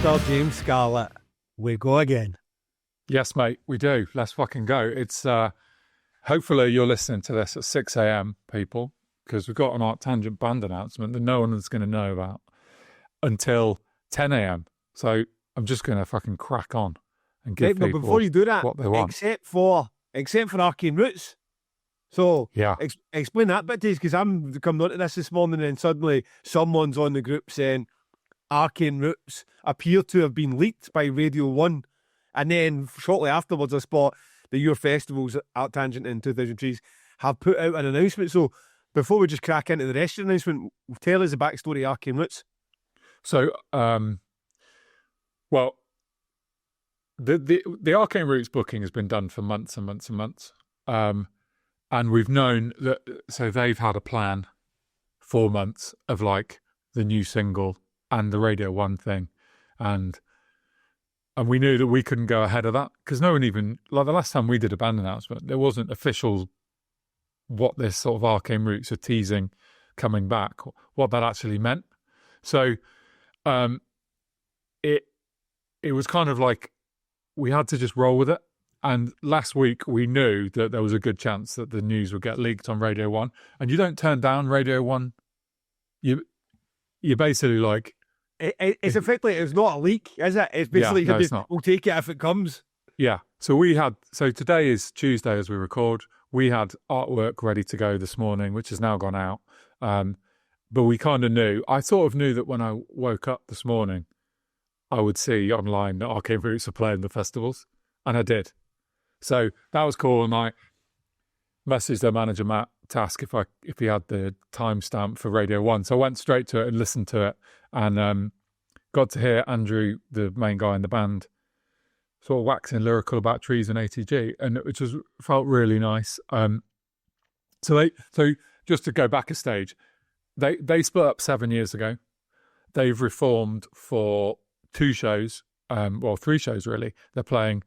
Mr. James Scarlett, we go again. Yes, mate, we do. Let's fucking go. It's hopefully you're listening to this at 6 a.m, people, because we've got an Arctangent band announcement that no one is going to know about until 10 a.m. So I'm just going to fucking crack on and give people before you do that, what they want. Except for Arcane Roots. So yeah, explain that bit to us, because I'm coming onto this morning and suddenly someone's on the group saying Arcane Roots appear to have been leaked by Radio 1. And then shortly afterwards, I spot the Your Festivals at Tangent in 2003 have put out an announcement. So before we just crack into the rest of the announcement, tell us the backstory of Arcane Roots. So, well, the Arcane Roots booking has been done for months and months and months. And we've known that, so they've had a plan 4 months of like the new single and the Radio 1 thing. And we knew that we couldn't go ahead of that because no one even, like the last time we did a band announcement, there wasn't official what this sort of Arcane Roots are teasing coming back, what that actually meant. So it was kind of like we had to just roll with it. And last week we knew that there was a good chance that the news would get leaked on Radio 1. And you don't turn down Radio 1. You're basically like, It's effectively, it's not a leak, is it? It's basically, yeah, no, it's not. We'll take it if it comes. Yeah. So today is Tuesday as we record. We had artwork ready to go this morning, which has now gone out. But we kind of knew, I sort of knew that when I woke up this morning, I would see online that Arcane Roots are playing the festivals. And I did. So that was cool. And I messaged their manager, Matt, to ask if he had the timestamp for Radio 1. So I went straight to it and listened to it. And got to hear Andrew, the main guy in the band, sort of waxing lyrical about trees and ATG, and which felt really nice. So just to go back a stage, they split up 7 years ago. They've reformed for 2 shows, 3 shows really. They're playing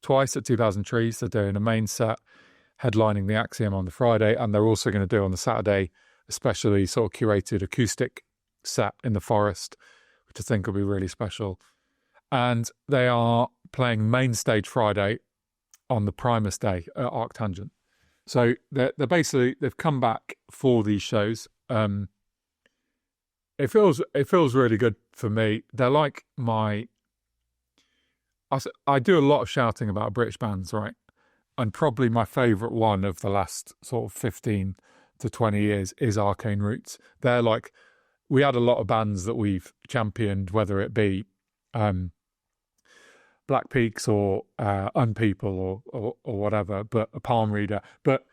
twice at 2000 Trees. They're doing a main set, headlining the Axiom on the Friday, and they're also going to do on the Saturday, especially sort of curated acoustic set in the forest, which I think will be really special. And they are playing main stage Friday on the Primus Day at Arctangent. So they're basically, they've come back for these shows. It feels really good for me. They're like I do a lot of shouting about British bands, right? And probably my favourite one of the last sort of 15 to 20 years is Arcane Roots. They're like, we had a lot of bands that we've championed, whether it be Black Peaks or Unpeople or whatever, but a Palm Reader. But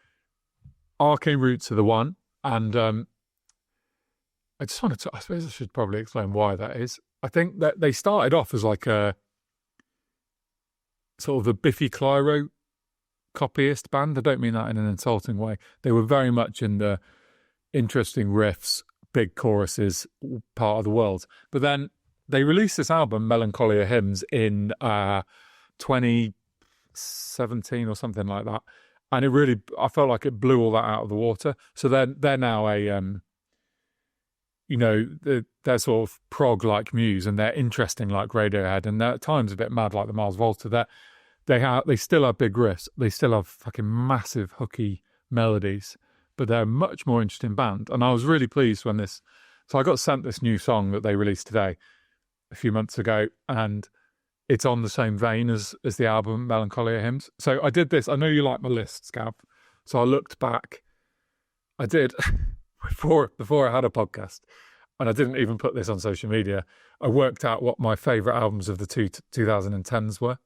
Arcane Roots are the one. And I just wanted to, I suppose I should probably explain why that is. I think that they started off as like a sort of a Biffy Clyro copyist band. I don't mean that in an insulting way. They were very much in the interesting riffs, big choruses part of the world. But then they released this album, Melancholia Hymns, in 2017 or something like that. And it really, I felt like it blew all that out of the water. So they're now a, they're sort of prog-like Muse, and they're interesting like Radiohead, and they're at times a bit mad like the Mars Volta. They still have big riffs. They still have fucking massive hooky melodies, but they're a much more interesting band. And I was really pleased when so I got sent this new song that they released today, a few months ago, and it's on the same vein as the album Melancholia Hymns. So I did this. I know you like my lists, Gav. So I looked back. I did before I had a podcast, and I didn't even put this on social media. I worked out what my favourite albums of the 2010s were.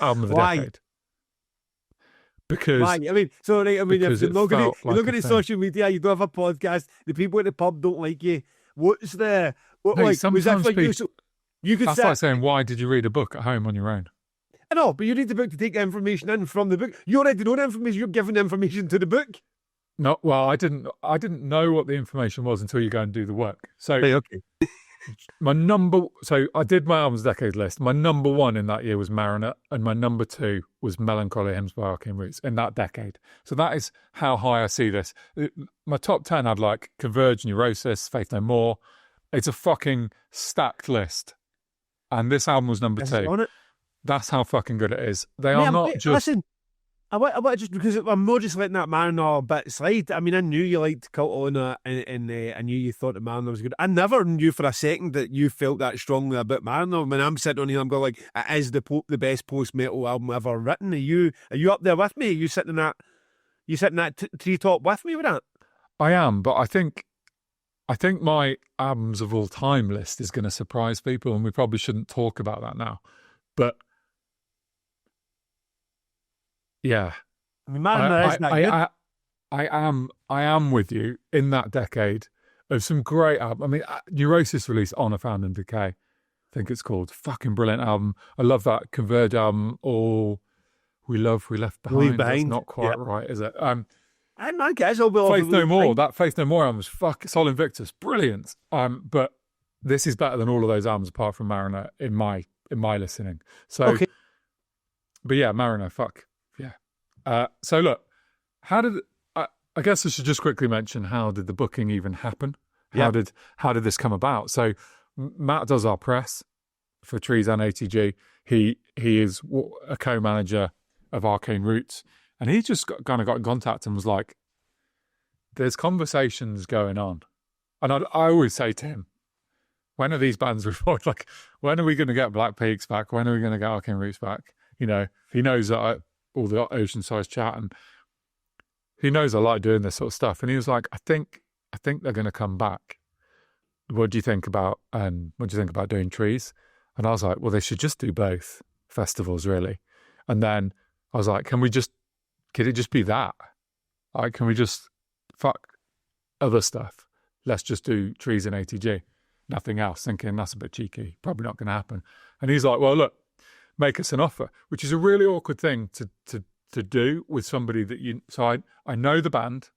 Album of the decade. Because why? If you're not going to social media, you don't have a podcast, the people at the pub don't like you. What's the what? Hey, like, was that like you could? That's like saying, why did you read a book at home on your own? I know, but you read the book to take the information in from the book. You already know the information. You're giving the information to the book. No, well, I didn't know what the information was until you go and do the work. So okay. So I did my albums decade list. My number 1 in that year was Mariner, and my number 2 was Melancholia Hymns by Arcane Roots in that decade. So that is how high I see this. My top 10 had like Converge, Neurosis, Faith No More. It's a fucking stacked list. and this album was number Is it 2. on it? That's how fucking good it is. They Mate, are not just... Listen, I want just because I'm not just letting that Mariner bit slide. I mean, I knew you liked Cult Honor, and I knew you thought the Mariner was good. I never knew for a second that you felt that strongly about Mariner. When I'm sitting on here, I'm going like, it is the best post metal album ever written. Are you up there with me? Are you sitting in that treetop with me with that? I am, but I think my albums of all time list is going to surprise people, and we probably shouldn't talk about that now. But yeah, I mean, Mariner is that good. I am with you in that decade of some great albums. I mean, Neurosis released Honor, Found and Decay, I think it's called. Fucking brilliant album. I love that Converge album. All We Love, We Left Behind. That's not quite right, is it? I guess I'll be Faith No More. That Faith No More album was Sol Invictus, brilliant. But this is better than all of those albums apart from Mariner in my listening. So, okay. But yeah, Mariner, fuck yeah. So look, how did I guess I should just quickly mention, how did the booking even happen? How did this come about? So Matt does our press for Trees and ATG. He is a co-manager of Arcane Roots, and he just got in contact and was like, "There's conversations going on," and I always say to him, "When are these bands reformed? Like, when are we going to get Black Peaks back? When are we going to get Arcane Roots back?" You know, he knows that all the Ocean Size chat, and he knows I like doing this sort of stuff. And he was like, I think they're going to come back. What do you think about doing Trees? And I was like, well, they should just do both festivals, really. And then I was like, could it just be that? Like, can we just fuck other stuff? Let's just do Trees and ATG, nothing else. Thinking that's a bit cheeky, probably not going to happen. And he's like, well, look, make us an offer, which is a really awkward thing to do with somebody that you... So I know the band,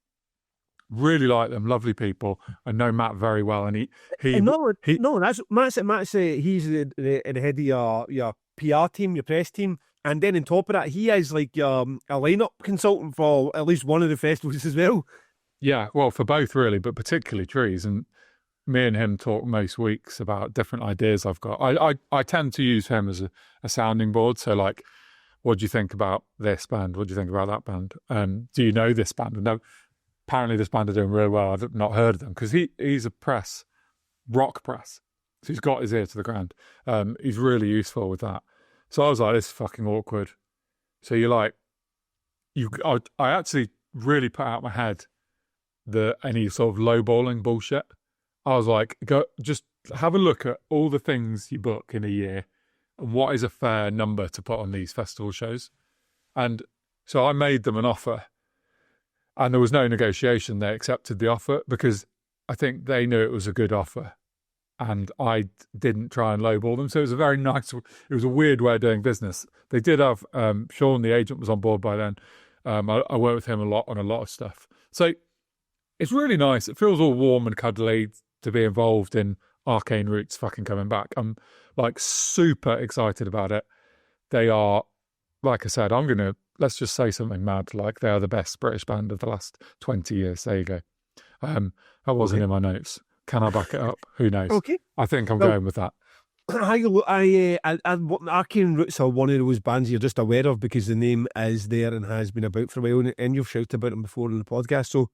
really like them, lovely people. I know Matt very well, and that's Matt's he's the head of your PR team, your press team, and then on top of that, he is like a lineup consultant for at least one of the festivals as well. Yeah, well, for both really, but particularly Trees. And me and him talk most weeks about different ideas I've got. I tend to use him as a sounding board. So like, what do you think about this band? What do you think about that band? Do you know this band? No, apparently this band are doing really well. I've not heard of them, because he's a rock press. So he's got his ear to the ground. He's really useful with that. So I was like, this is fucking awkward. So you're like, I actually really put out my head any sort of lowballing bullshit. I was like, go just have a look at all the things you book in a year and what is a fair number to put on these festival shows. And so I made them an offer, and there was no negotiation. They accepted the offer because I think they knew it was a good offer, and I didn't try and lowball them. So it was it was a weird way of doing business. They did have, Sean, the agent, was on board by then. I worked with him a lot on a lot of stuff. So it's really nice. It feels all warm and cuddly to be involved in Arcane Roots fucking coming back. I'm like super excited about it. They are, like I said, let's just say something mad, like they are the best British band of the last 20 years. There you go. That wasn't in my notes. Can I back it up? Who knows? Okay. I think I'm going with that. Arcane Roots are one of those bands you're just aware of because the name is there and has been about for a while, and you've shouted about them before on the podcast. So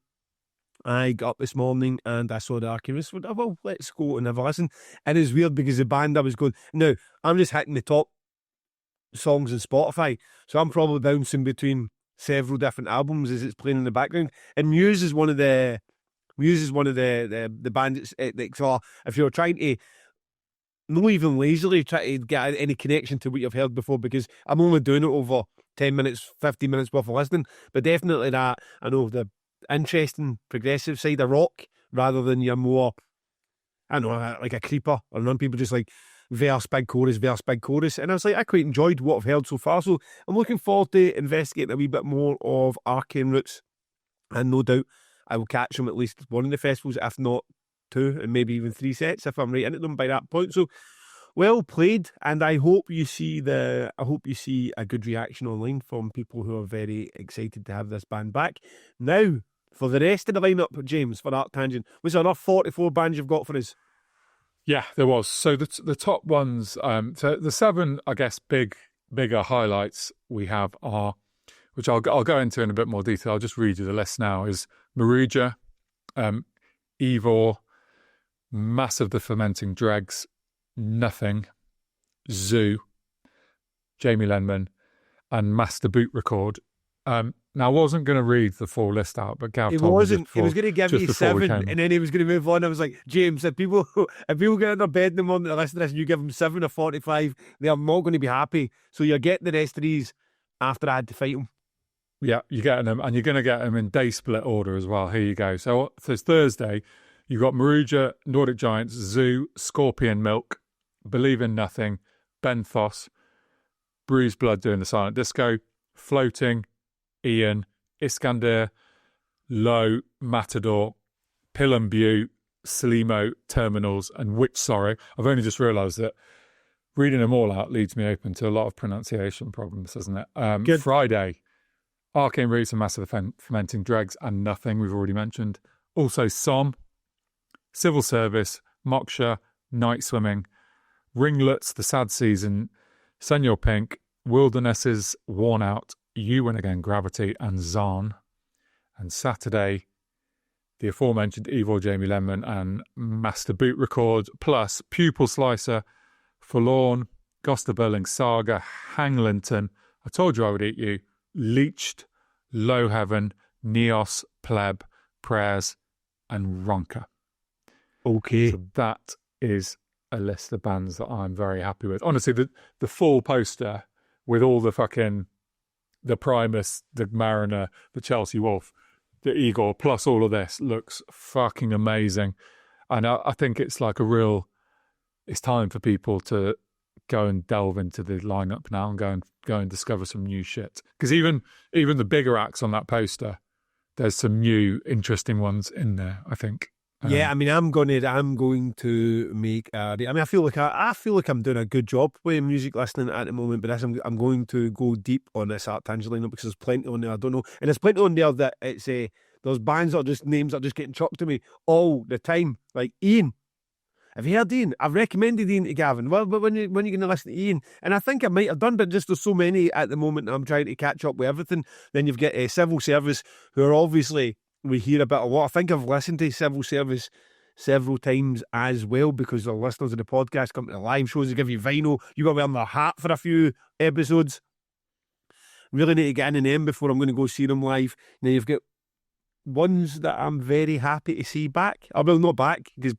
I got up this morning and I saw the Arcane Roots. Well, let's go and have a listen. And it's weird because the band I was going... Now, I'm just hitting the top songs on Spotify, so I'm probably bouncing between several different albums as it's playing in the background. And Muse is one of the bands so if you're trying to not even lazily try to get any connection to what you've heard before, because I'm only doing it over 10 minutes, 15 minutes worth of listening, but definitely that, I know, the interesting progressive side of rock rather than your more, I don't know, like a creeper, or none people just like verse, big chorus, and I was like, I quite enjoyed what I've heard so far, so I'm looking forward to investigating a wee bit more of Arcane Roots, and no doubt I will catch them at least one of the festivals, if not two, and maybe even three sets if I'm right into them by that point. So well played, and I hope you see a good reaction online from people who are very excited to have this band back. Now, for the rest of the lineup, James, for Art Tangent, what's another 44 bands you've got for us? Yeah, there was. So the top ones, so the 7, I guess, bigger highlights we have are, which I'll go into in a bit more detail. I'll just read you the list now. Is Maruja, Evor, Massive the Fermenting Dregs, Nothing, Zoo, Jamie Lenman, and Master Boot Record. Now, I wasn't going to read the full list out, but Gav told me just before, he was going to give me 7, and then he was going to move on. I was like, James, if people get in their bed in the morning to listen to this and you give them 7 or 45, they are not going to be happy. So you're getting the rest of these after I had to fight them. Yeah, you're getting them, and you're going to get them in day split order as well. Here you go. So it's Thursday. You've got Maruja, Nordic Giants, Zoo, Scorpion Milk, Believe in Nothing, Benthos, Bruised Blood doing the silent disco, Floating, Ian, Iskander, Low, Matador, Pill and Bew, Slimo, Terminals, and Witch Sorrow. I've only just realised that reading them all out leads me open to a lot of pronunciation problems, doesn't it? Friday, Arcane Roots and Massive Fermenting Dregs and Nothing, we've already mentioned. Also Som, Civil Service, Moksha, Night Swimming, Ringlets, The Sad Season, Senor Pink, Wildernesses, Worn Out, You Win Again, Gravity, and Zarn. And Saturday, the aforementioned Evil Jamie Lenman and Master Boot Record, plus Pupil Slicer, Forlorn, Goster Burling Saga, Hanglinton, I Told You I Would Eat You, Leached, Low Heaven, Neos, Pleb, Prayers, and Ronka. Okay. So that is a list of bands that I'm very happy with. Honestly, the full poster with all the fucking, the Primus, the Mariner, the Chelsea Wolf, the Igor, plus all of this looks fucking amazing. And I think it's like it's time for people to go and delve into the lineup now and go and discover some new shit. Because even the bigger acts on that poster, there's some new interesting ones in there, I think. Yeah, I mean, I'm going to make. I feel like I'm doing a good job with music listening at the moment, but I'm going to go deep on this Art Tangent lineup because there's plenty on there I don't know, and there's plenty on there that it's there's bands that are just names that are just getting chucked to me all the time. Like Ian, have you heard Ian? I've recommended Ian to Gavin. Well, but when are you going to listen to Ian? And I think I might have done, but just there's so many at the moment that I'm trying to catch up with everything. Then you've got Civil Service, who are obviously. We hear about a lot. I think I've listened to Civil Service several times as well because the listeners of the podcast come to the live shows, they give you vinyl. You got wearing their hat for a few episodes. Really need to get in them before I'm going to go see them live. Now you've got ones that I'm very happy to see back. I will not back because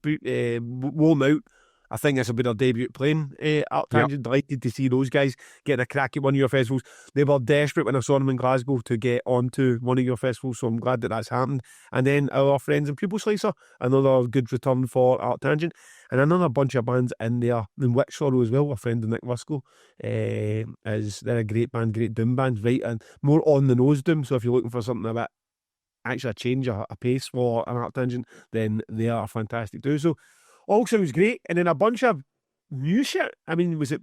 Worn Out. I think this will be their debut playing Art Tangent. Delighted to see those guys getting a crack at one of your festivals. They were desperate when I saw them in Glasgow to get onto one of your festivals, so I'm glad that that's happened. And then our friends in Pupil Slicer, another good return for Art Tangent. And another bunch of bands in there, in Witch Sorrow as well, a friend of Nick Wisco. They're a great band, great doom band, right? And more on the nose doom, so if you're looking for something a bit, actually a change, a pace for an Art Tangent, then they are fantastic too. So, all sounds great, and then a bunch of new shit. I mean, was it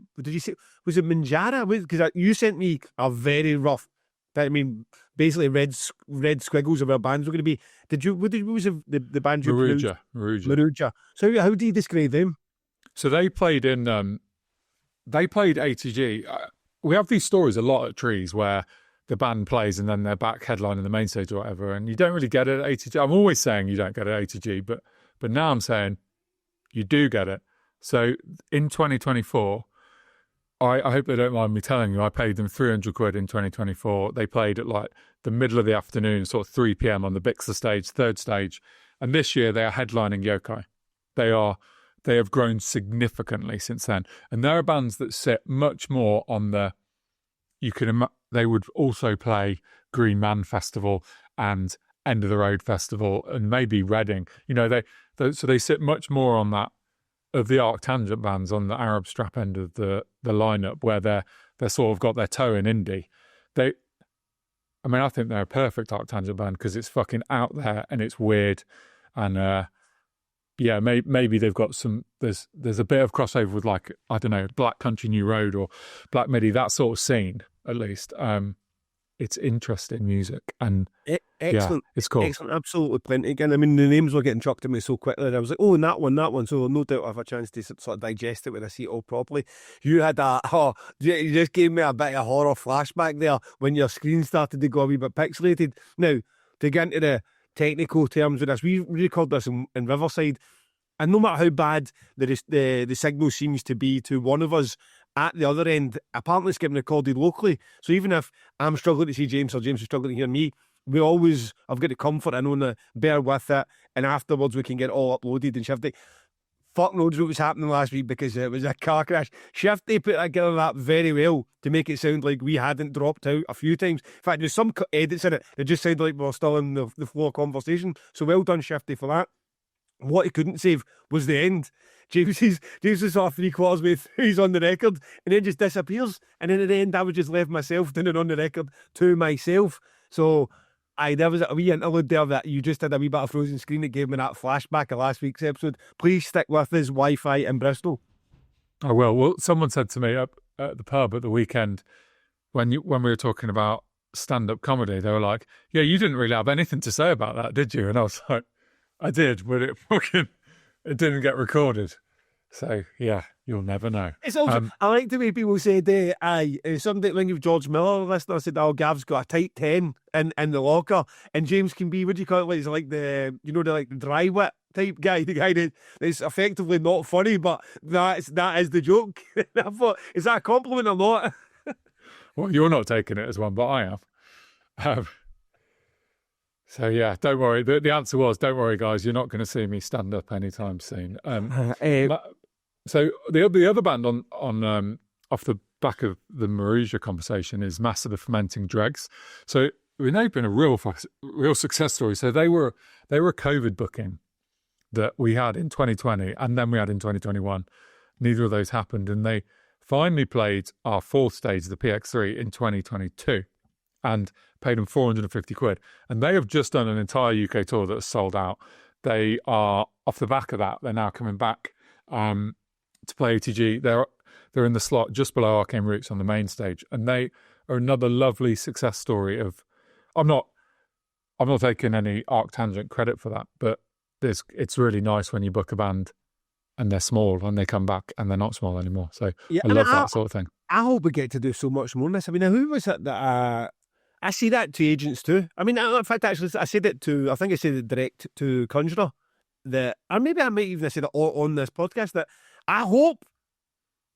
Manjara? Because you sent me a very rough, basically red squiggles of where bands were going to be. What was the band you pronounced? Maruja. So how do you describe them? So they played ATG. We have these stories a lot at Trees where the band plays and then they're back headlining the main stage or whatever, and you don't really get it at ATG. I'm always saying you don't get it at ATG, but now I'm saying you do get it. So in 2024, I hope they don't mind me telling you, I paid them 300 quid in 2024. They played at like the middle of the afternoon, sort of 3 p.m. on the Bixler stage, third stage. And this year they are headlining Yokai. They have grown significantly since then. And there are bands that sit much more on they would also play Green Man Festival and End of the Road Festival and maybe Reading. So they sit much more on that of the Arc Tangent bands on the Arab Strap end of the lineup where they're sort of got their toe in indie. I think they're a perfect Arc Tangent band because it's fucking out there and it's weird. And maybe they've got there's a bit of crossover with like, I don't know, Black Country New Road or Black Midi, that sort of scene at least. it's interesting music, and Excellent. it's cool. Excellent. Absolutely plenty. Again, I mean, the names were getting chucked at me so quickly that I was like, oh, and that one. So no doubt I have a chance to sort of digest it when I see it all properly. You had you just gave me a bit of horror flashback there when your screen started to go a wee bit pixelated. Now, to get into the technical terms with this, we recorded this in Riverside, and no matter how bad the signal seems to be to one of us, at the other end, apparently it's getting recorded locally. So even if I'm struggling to see James or James is struggling to hear me, I've got the comfort and to bear with it, and afterwards we can get it all uploaded and Shifty. Fuck knows what was happening last week because it was a car crash. Shifty put together that very well to make it sound like we hadn't dropped out a few times. In fact, there's some edits in it that just sounded like we were still in the flow of conversation. So well done, Shifty, for that. What he couldn't save was the end. James is sort of 3/4 way through, he's on the record, and then just disappears. And then at the end, I was just left myself doing it on the record to myself. So there was a wee interlude there that you just had a wee bit of frozen screen that gave me that flashback of last week's episode. Please stick with us, Wi-Fi in Bristol. Oh, well, someone said to me up at the pub at the weekend when we were talking about stand-up comedy, they were like, yeah, you didn't really have anything to say about that, did you? And I was like, I did, but it didn't get recorded. So, yeah, you'll never know. It's also, I like the way people said, somebody when you've George Miller listener said, oh, Gav's got a tight 10 in the locker, and James can be, what do you call it? He's like the dry wit type guy, the guy that's effectively not funny, but that is the joke. I thought, is that a compliment or not? Well, you're not taking it as one, but I am. So, yeah, don't worry. The answer was, don't worry, guys, you're not going to see me stand up anytime soon. So the other band on off the back of the Marussia conversation is Master the Fermenting Dregs. So they've been a real success story. So they were a COVID booking that we had in 2020, and then we had in 2021. Neither of those happened, and they finally played our fourth stage, the PX3, in 2022. And paid them 450 quid. And they have just done an entire UK tour that has sold out. They are, off the back of that, they're now coming back to play ATG. They're in the slot just below Arcane Roots on the main stage. And they are another lovely success story of, I'm not taking any Arc Tangent credit for that, but it's really nice when you book a band and they're small and they come back and they're not small anymore. So yeah, I love that sort of thing. I hope we get to do so much more in this. I mean, who was it that... I see that to agents too. I mean, in fact, actually, I said it direct to Conjurer. Or maybe I might even have said it on this podcast, that I hope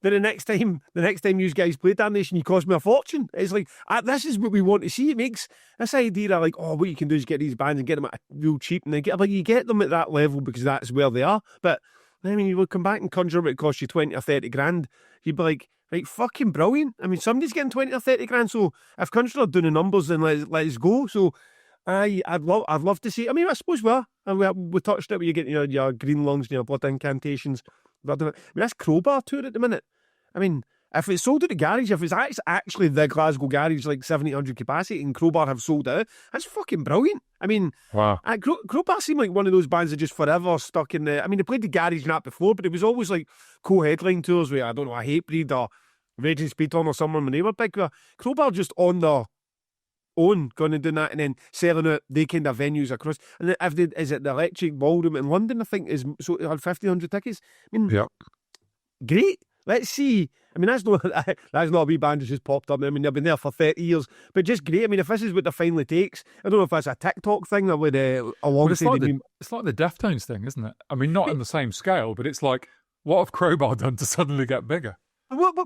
that the next time you guys play Damnation, you cost me a fortune. It's like, this is what we want to see. It makes this idea of like, oh, what you can do is get these bands and get them at real cheap, and you get them at that level because that's where they are. But I mean, you would come back and Conjurer, it cost you 20 or 30 grand. You'd be like, right, fucking brilliant. I mean, somebody's getting 20 or 30 grand, so if Contractor are doing the numbers, then let's go. So I'd love to see. I mean, I suppose we touched it where you get your green lungs and your blood incantations. I mean, that's Crowbar tour at the minute. I mean, if it's sold at the garage, if it's actually the Glasgow garage, like 700-800 capacity, and Crowbar have sold out, that's fucking brilliant. I mean, wow. Crowbar seemed like one of those bands that just forever stuck in the... I mean, they played the garage and that before, but it was always like co-headline tours with, I don't know, a Hatebreed or Raging Speedhorn or someone when they were big. Crowbar just on their own going and doing that and then selling out they kind of venues across. And is it the Electric Ballroom in London, I think, is so it had 1,500 tickets. I mean, yeah. Great. Let's see. I mean, that's not a wee band that's just popped up. I mean, they've been there for 30 years, but just great. I mean, if this is what the finally takes, I don't know if that's a TikTok thing or with alongside it's like the Deftones thing, isn't it? I mean, not on the same scale, but it's like, what have Crowbar done to suddenly get bigger? But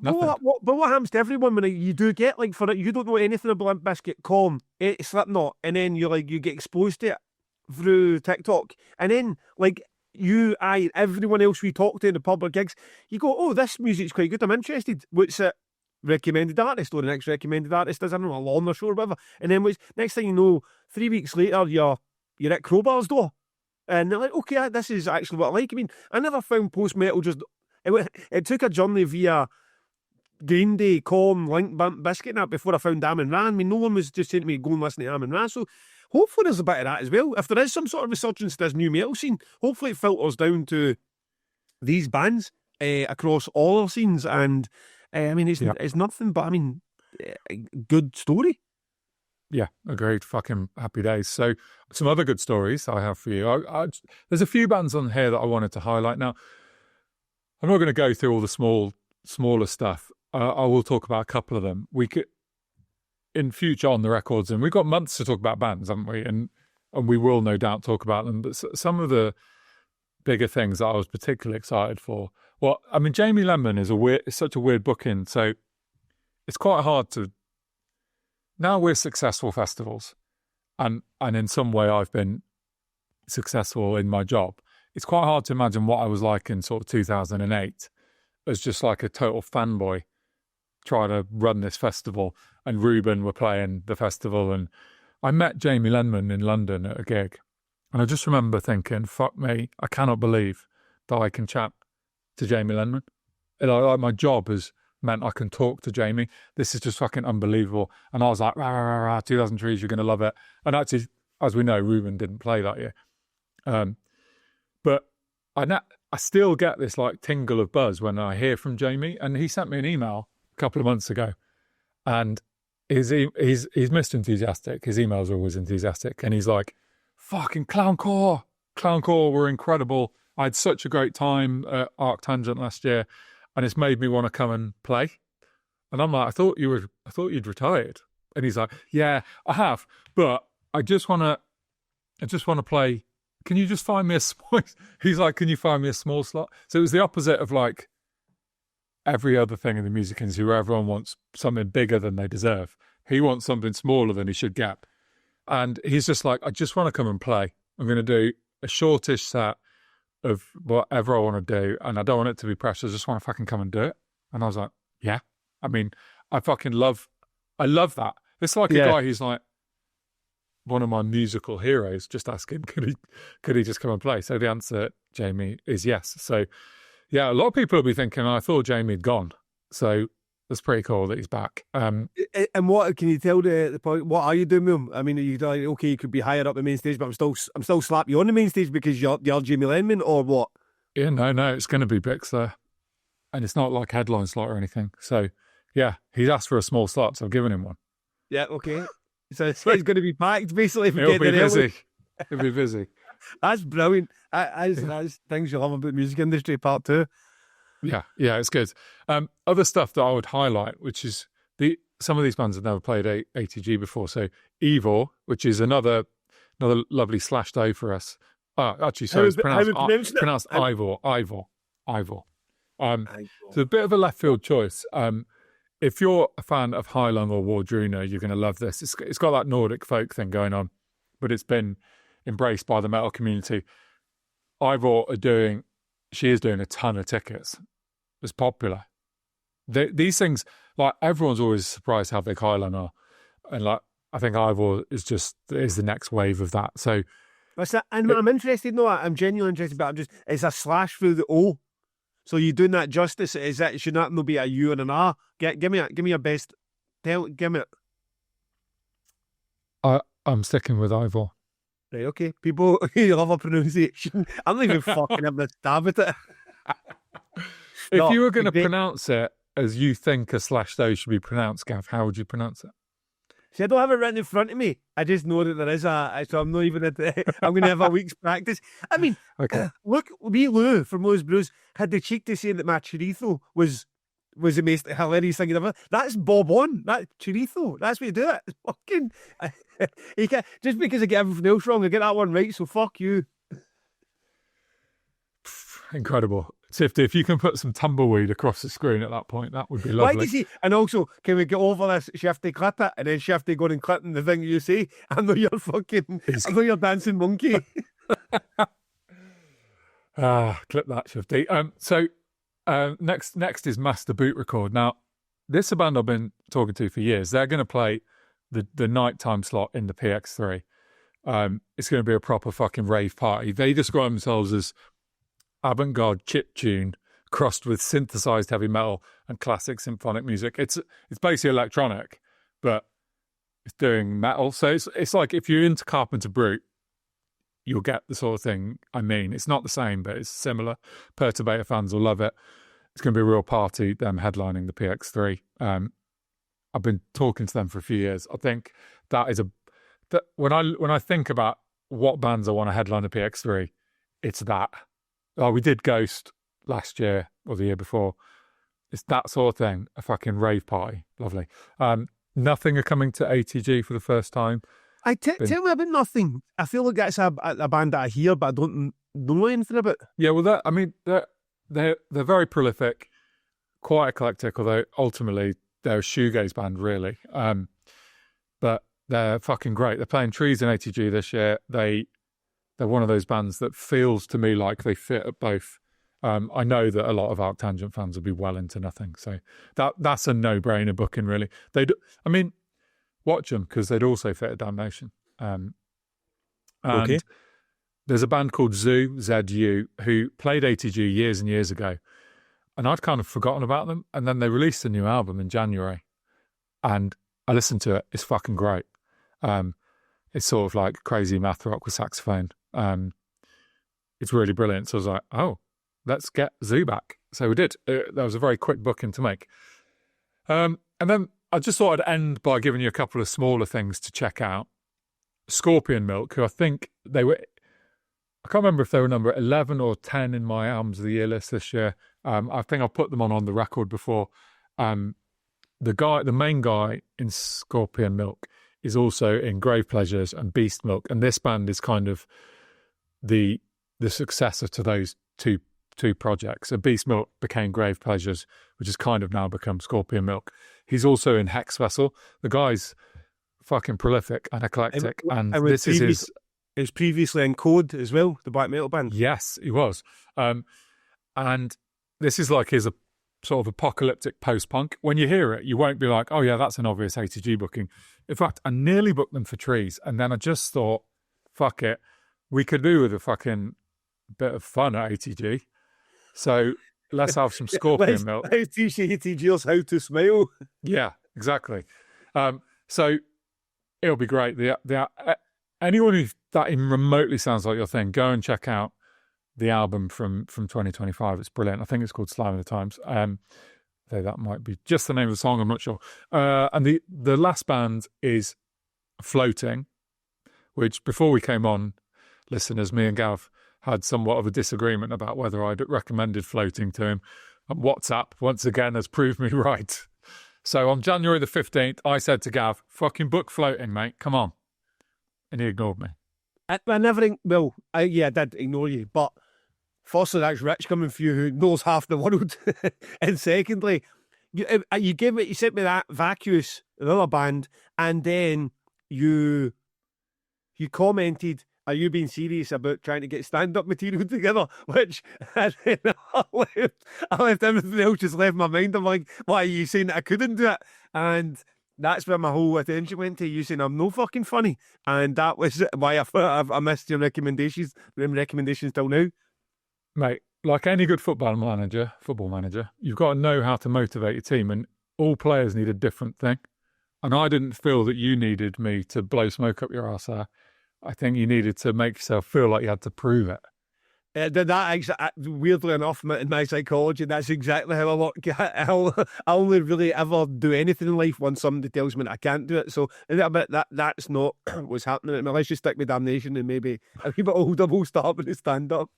what happens to everyone when you do get like for it? You don't know anything about Limp Bizkit, Slipknot, and then you get exposed to it through TikTok, and then like. Everyone else we talk to in the public gigs, you go, oh, this music's quite good, I'm interested. What's it? Recommended artist, or the next recommended artist is, I don't know, a Lorna show or whatever. And then next thing you know, 3 weeks later, you're at Crowbar's door. And they're like, okay, this is actually what I like. I mean, I never found post-metal just... It took a journey via Green Day, Korn, Limp Bizkit and that before I found Amon Ra. I mean, no one was just saying to me, go and listen to Amon Ra. So hopefully there's a bit of that as well. If there is some sort of resurgence to this new metal scene, hopefully it filters down to these bands across all our scenes. And I mean, it's nothing but, I mean, a good story. Yeah, agreed. Fucking happy days. So some other good stories I have for you. There's a few bands on here that I wanted to highlight. Now, I'm not going to go through all the smaller stuff. I will talk about a couple of them. We could, in future on the records, and we've got months to talk about bands, haven't we? And we will no doubt talk about them. But some of the bigger things that I was particularly excited for. Well, I mean, Jamie Lenman is such a weird booking. So it's quite hard to. Now we're successful festivals, and in some way I've been successful in my job. It's quite hard to imagine what I was like in sort of 2008 as just like a total fanboy trying to run this festival, and Ruben were playing the festival, and I met Jamie Lenman in London at a gig, and I just remember thinking, fuck me, I cannot believe that I can chat to Jamie Lenman. And like my job has meant I can talk to Jamie. This is just fucking unbelievable. And I was like, rah, rah, rah, rah, 2003, you're going to love it. And actually, as we know, Ruben didn't play that year. But I still get this like tingle of buzz when I hear from Jamie. And he sent me an email a couple of months ago. And he's Mr. Enthusiastic. His emails are always enthusiastic. And he's like, fucking Clowncore were incredible. I had such a great time at Arctangent last year. And it's made me want to come and play. And I'm like, I thought you'd retired. And he's like, yeah, I have, but I just want to play. Can you just find me a small? He's like, can you find me a small slot? So it was the opposite of like every other thing in the music industry where everyone wants something bigger than they deserve. He wants something smaller than he should get. And he's just like, I just want to come and play. I'm going to do a shortish set of whatever I want to do, and I don't want it to be precious. I just want to fucking come and do it. And I was like, yeah. I mean, I love that. It's like a guy who's like one of my musical heroes, just asking, could he just come and play? So the answer, Jamie, is yes. So yeah, a lot of people will be thinking, I thought Jamie had gone. So it's pretty cool that he's back. And what can you tell the point? What are you doing with him? I mean, are you like, okay, you could be higher up the main stage, but I'm still slap you on the main stage because you're Jamie Lenman, or what? Yeah, no, it's going to be Bix there, and it's not like headline slot or anything. So yeah, he's asked for a small slot, so I've given him one. Yeah, okay. So it's going to be packed basically. It'll be busy. It'll be busy. That's brilliant. That's things you love about the music industry, part 2. Yeah, it's good. Other stuff that I would highlight, which is some of these bands have never played ATG before. So Ivor, which is another lovely /O for us. Actually, so it's pronounced Ivor. So a bit of a left field choice. If you're a fan of Heilung or Wardruna, you're going to love this. It's got that Nordic folk thing going on, but it's been embraced by the metal community. Ivor she is doing a ton of tickets. It's popular. These things, like, everyone's always surprised how big Heilung are. And like, I think Ivor is the next wave of that. So what's that? And I'm interested, I'm genuinely interested, but it's a slash through the O. So you're doing that justice. Should that not be a U and an R? Give me your best. Give me it. I'm sticking with Ivor. Right, okay. People, you love a pronunciation. I'm not even fucking having a stab at it. If you were going to pronounce it as you think a /O should be pronounced, Gav, how would you pronounce it? See, I don't have it written in front of me. I just know that there is so I'm not even I'm going to have a week's practice. I mean, okay. Look, Lou from Lou's Brews had the cheek to say that my chorizo was the most hilarious thing ever. That's bob on. That chorizo. That's what you do it. It's fucking. You can't, just because I get everything else wrong, I get that one right. So fuck you. Incredible. If you can put some tumbleweed across the screen at that point, that would be lovely. Why does he? And also, can we get over this shifty clip it and then shifty going and clipping the thing you say? I know you're dancing monkey. Clip that, shifty. Next is Master Boot Record. Now, this is a band I've been talking to for years. They're going to play the nighttime slot in the PX3. It's going to be a proper fucking rave party. They describe themselves as avant-garde chiptune crossed with synthesized heavy metal and classic symphonic music. It's basically electronic, but it's doing metal. So it's like if you're into Carpenter Brute, you'll get the sort of thing I mean. It's not the same, but it's similar. Perturbator fans will love it. It's going to be a real party, them headlining the PX3. I've been talking to them for a few years. I think that is that when I think about what bands I want to headline a PX3, it's that. Oh, we did Ghost last year or the year before. It's that sort of thing. A fucking rave party, lovely. Nothing are coming to ATG for the first time. Tell me about Nothing. I feel like that's a band that I hear, but I don't know anything about. Yeah, well, they're very prolific, quite eclectic. Although ultimately they're a shoegaze band, really. But they're fucking great. They're playing Trees in ATG this year. They're one of those bands that feels to me like they fit at both. I know that a lot of Arctangent fans will be well into Nothing, so that's a no-brainer booking, really. Watch them because they'd also fit at Damnation. And Okay. There's a band called Zoo, ZU, who played ATG years and years ago, and I'd kind of forgotten about them. And then they released a new album in January, and I listened to it. It's fucking great. It's sort of like crazy math rock with saxophone. It's really brilliant. So I was like, oh, let's get Zoo back. So we did. That was a very quick booking to make. And then I just thought I'd end by giving you a couple of smaller things to check out. Scorpion Milk, who I think they were, I can't remember if they were number 11 or 10 in my Albums of the Year list this year. I think I put them on the record before. The main guy in Scorpion Milk is also in Grave Pleasures and Beast Milk, and this band is kind of the successor to those two projects. So Beast Milk became Grave Pleasures, which has kind of now become Scorpion Milk. He's also in Hex Vessel. The guy's fucking prolific and eclectic, and this is his. He was previously in Code as well, the black metal band. Yes, he was. And this is like his sort of apocalyptic post-punk. When you hear it, you won't be like, oh yeah, that's an obvious ATG booking. In fact, I nearly booked them for Trees, and then I just thought, fuck it, we could do with a fucking bit of fun at ATG. So let's have some Scorpion Milk. Let's teach ATGers how to smile. Yeah, exactly. So it'll be great. Anyone that even remotely sounds like your thing, go and check out the album from 2025. It's brilliant. I think it's called Slime of the Times. Though that might be just the name of the song, I'm not sure. And the last band is Floating, which before we came on, listeners, me and Gav had somewhat of a disagreement about whether I'd recommended Floating to him. And WhatsApp, once again, has proved me right. So on January the 15th, I said to Gav, fucking book Floating, mate. Come on. And he ignored me. I did ignore you. But firstly, that's rich coming from you who knows half the world. And secondly, you sent me that Vacuous, another band, and then you commented, are you being serious about trying to get stand-up material together? Which, and then I left everything else, just left my mind. I'm like, why are you saying that I couldn't do it? And that's where my whole attention went to, you saying I'm no fucking funny. And that was why I missed your recommendations till now. Mate, like any good football manager, you've got to know how to motivate your team, and all players need a different thing. And I didn't feel that you needed me to blow smoke up your arse there. I think you needed to make yourself feel like you had to prove it. That actually, weirdly enough, in my psychology, that's exactly how I work. I only really ever do anything in life when somebody tells me that I can't do it. So that's not what's happening. Let's just stick with Damnation, and maybe a wee bit older we'll start with the stand-up.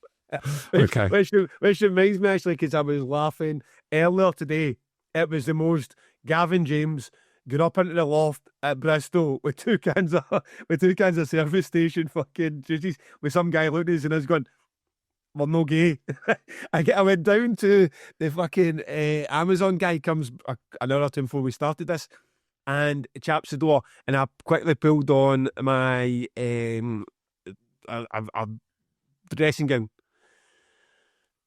Okay. Which reminds me, actually, because I was laughing earlier today. It was the most Gav and James got up into the loft at Bristol with two cans of service station fucking duties, with some guy looking at us and us going, we're no gay. I went down to the fucking Amazon guy, comes an hour or two before we started this, and chaps the door, and I quickly pulled on my a dressing gown.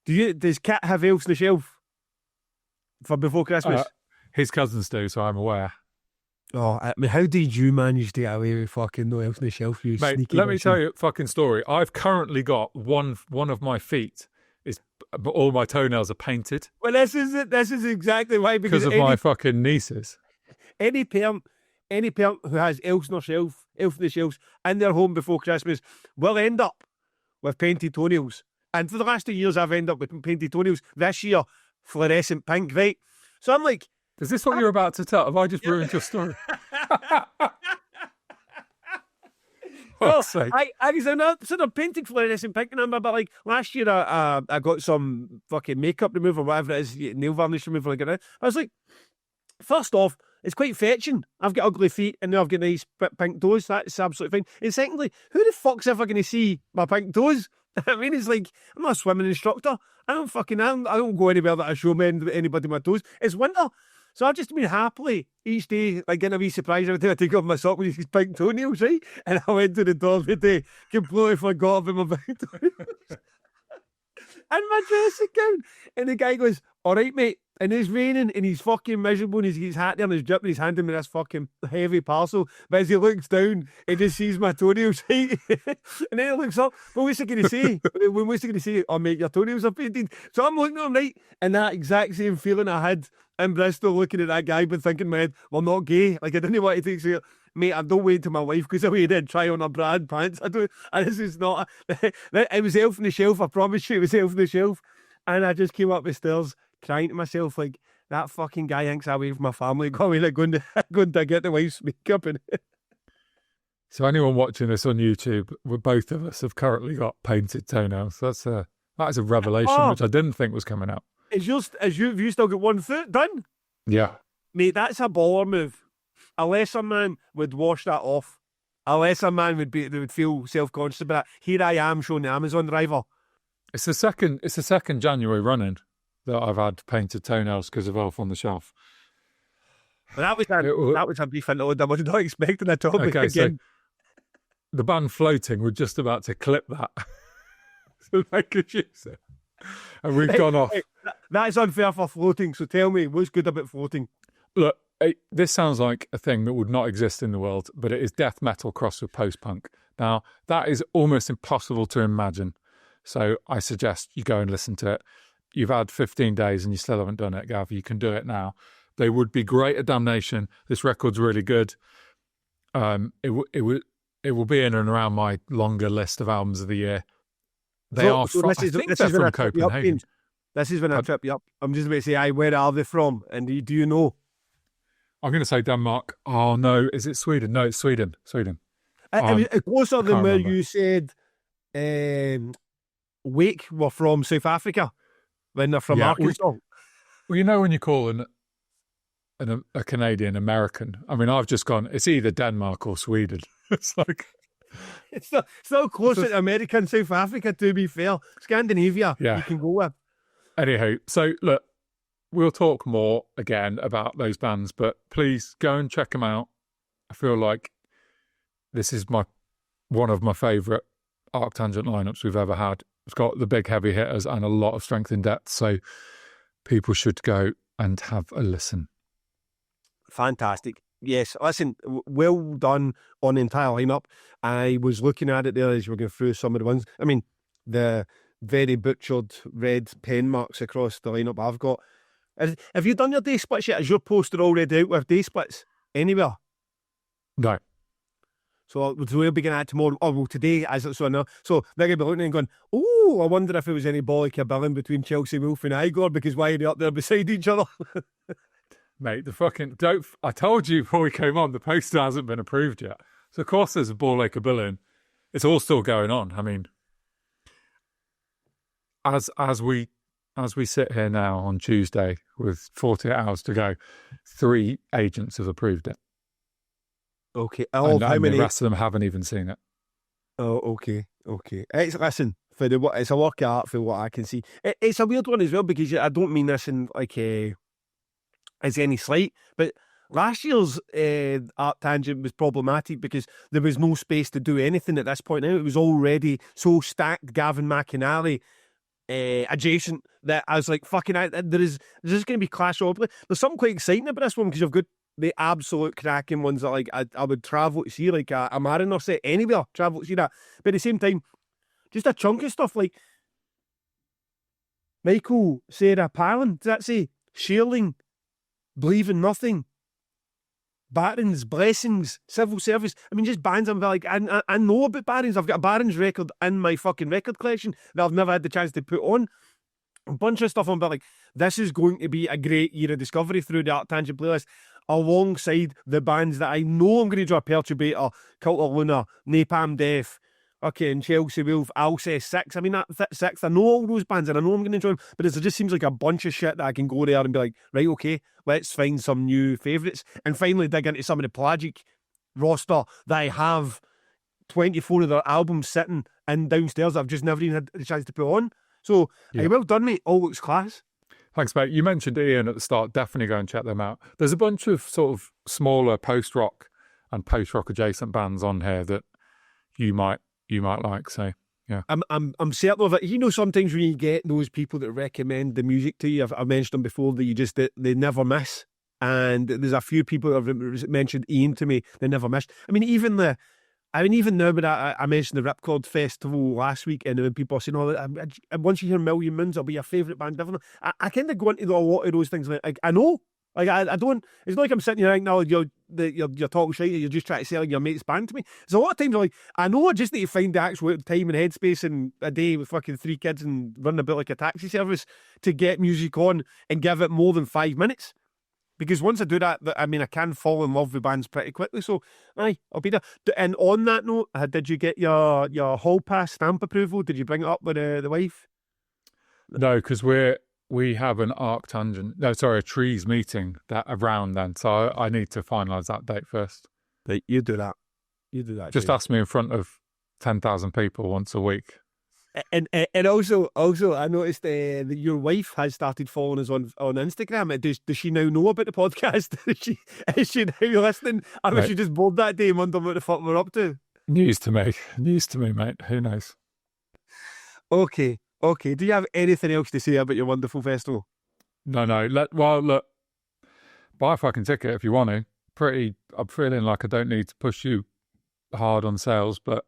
Does Kat have elves on the shelf for before Christmas? His cousins do, so I'm aware. Oh, I mean, how did you manage to get away with fucking no elves on the shelf, you mate, sneaky let me tell you a fucking story. I've currently got one of my feet is, all my toenails are painted. Well, this is it. This is exactly why. Because of my fucking nieces. Any parent who has elves on the shelves in their home before Christmas will end up with painted toenails. And for the last 2 years, I've ended up with painted toenails. This year, fluorescent pink, right? So I'm like, Is this what you're about to tell? Have I just ruined your story? Well, Fuck's sake. I was sort of painting fluorescent pink number, but like last year I got some fucking makeup remover, whatever it is, nail varnish remover. Like that. I was like, first off, it's quite fetching. I've got ugly feet and now I've got nice pink toes. That's absolutely fine. And secondly, who the fuck's ever going to see my pink toes? I mean, it's like, I'm not a swimming instructor. I don't go anywhere that I show anybody my toes. It's winter. So I've just been happily each day, like getting a wee surprise every time I take off my sock with these pink toenails, right? And I went to the door today, completely forgot about my pink toenails. And my dressing gown. And the guy goes, all right, mate. And it's raining and he's fucking miserable and he's got his hat there and he's dripping, he's handing me this fucking heavy parcel. But as he looks down, he just sees my toenails, right? And then he looks up, well, what's he going to say? What's he going to say? Oh, mate, your toenails are painted. So I'm looking at him, right? And that exact same feeling I had in Bristol looking at that guy, but thinking in my head, well, not gay. Like, I didn't want to take so, mate, I don't wait till my wife goes away then try on a bra and pants. I don't, and this is not, it was Elf on the Shelf, I promise you, it was Elf on the Shelf. And I just came up the stairs crying to myself, like, that fucking guy thinks I away from my family, going to get the wife's makeup in it. So anyone watching this on YouTube, both of us have currently got painted toenails. That is a revelation, which I didn't think was coming out. Have you still got one foot done? Yeah. Mate, that's a baller move. A lesser man would wash that off. A lesser man would feel self-conscious about that. Here I am showing the Amazon driver. It's the second January running that I've had painted toenails because of Elf on the Shelf. Well, that was a brief interlude. I was not expecting a topic again. So the band Floating were just about to clip that. So they could use it. And we've gone off. That is unfair for Floating, so tell me, what's good about Floating? Look, this sounds like a thing that would not exist in the world, but it is death metal crossed with post-punk. Now, that is almost impossible to imagine. So I suggest you go and listen to it. You've had 15 days and you still haven't done it, Gav. You can do it now. They would be great at Damnation. This record's really good. It will be in and around my longer list of albums of the year. I think they're from Copenhagen. This is when I trip you up. I'm just about to say, where are they from? And do you know? I'm going to say Denmark. Oh, no. Is it Sweden? No, it's Sweden. Sweden. It was closer than where you said Wake were from South Africa when they're from Arkansas. Well, you know when you call a Canadian American, I mean, I've just gone, it's either Denmark or Sweden. It's like... It's so close to America and South Africa, to be fair. Scandinavia, you can go with. Anyhow, so look, we'll talk more again about those bands, but please go and check them out. I feel like this is one of my favourite Arctangent lineups we've ever had. It's got the big heavy hitters and a lot of strength in depth, so people should go and have a listen. Fantastic. Yes, listen, well done on the entire lineup. I was looking at it there as you were going through some of the ones. I mean, the very butchered red pen marks across the lineup I've got. Have you done your day splits yet? Is your poster already out with day splits anywhere? No. So we'll begin at tomorrow. Oh, well, today, as it's so now. So they're going to be looking and going, oh, I wonder if there was any bollock of billing between Chelsea Wolf and Igor, because why are they up there beside each other? Mate, I told you before we came on, the poster hasn't been approved yet. So of course there's a ball ache of billing. It's all still going on. I mean, as we sit here now on Tuesday with 48 hours to go, 3 agents have approved it. Okay. And the rest of them haven't even seen it. Oh, okay. Listen, it's a work of art for what I can see. It's a weird one as well, because I don't mean this in like as any slight, but last year's Arctangent was problematic because there was no space to do anything at this point now. It was already so stacked, Gavin McInally adjacent, that I was like, fucking, there's just going to be clash over. There's something quite exciting about this one, because you've got the absolute cracking ones that like I would travel to see, like a Mariner set anywhere, travel to see that. But at the same time, just a chunk of stuff like Michael Sarah Palin, does that say Shearling, Believe in Nothing, Barron's, Blessings, Civil Service. I mean, just bands I'm like, I know about Barron's. I've got a Barron's record in my fucking record collection that I've never had the chance to put on. a bunch of stuff on, but like, this is going to be a great year of discovery through the Art Tangent playlist, alongside the bands that I know I'm going to draw: Perturbator, Cult of Luna, Napalm Death, okay, and Chelsea Wolf, Alcest 6. I mean, that sixth, I know all those bands and I know I'm going to enjoy them, but it just seems like a bunch of shit that I can go there and be like, right, okay, let's find some new favourites, and finally dig into some of the Pelagic roster that I have 24 of their albums sitting in downstairs that I've just never even had the chance to put on. So, hey, well done, mate. All looks class. Thanks, mate. You mentioned Ian at the start. Definitely go and check them out. There's a bunch of sort of smaller post-rock and post-rock adjacent bands on here that you might like. So, yeah. I'm certain of it. You know, sometimes when you get those people that recommend the music to you, I've mentioned them before, that they never miss. And there's a few people that have mentioned Ian to me, they never missed. I mean, even now when I mentioned the Ripcord Festival last week, and when people are saying, once you hear Million Moons, it'll be your favourite band ever. I kind of go into a lot of those things. Like I know. Like I don't. It's not like I'm sitting here right now. You're talking shit. You're just trying to sell your mate's band to me. There's a lot of times I'm like, I know I just need to find the actual time and headspace in a day with fucking 3 kids and run a bit like a taxi service to get music on and give it more than 5 minutes. Because once I do that, I mean, I can fall in love with bands pretty quickly. So, aye, I'll be there. And on that note, did you get your hall pass stamp approval? Did you bring it up with the wife? No, because we have an a trees meeting that around then. So I need to finalise that date first. Right, you do that. Just ask me in front of 10,000 people once a week. And also, I noticed that your wife has started following us on Instagram. Does she now know about the podcast? Is she now listening? I was she just bored that day and wondering what the fuck we're up to. News to me, mate. Who knows? Okay. Do you have anything else to say about your wonderful festival? No. Look, buy a fucking ticket if you want to. I'm feeling like I don't need to push you hard on sales, but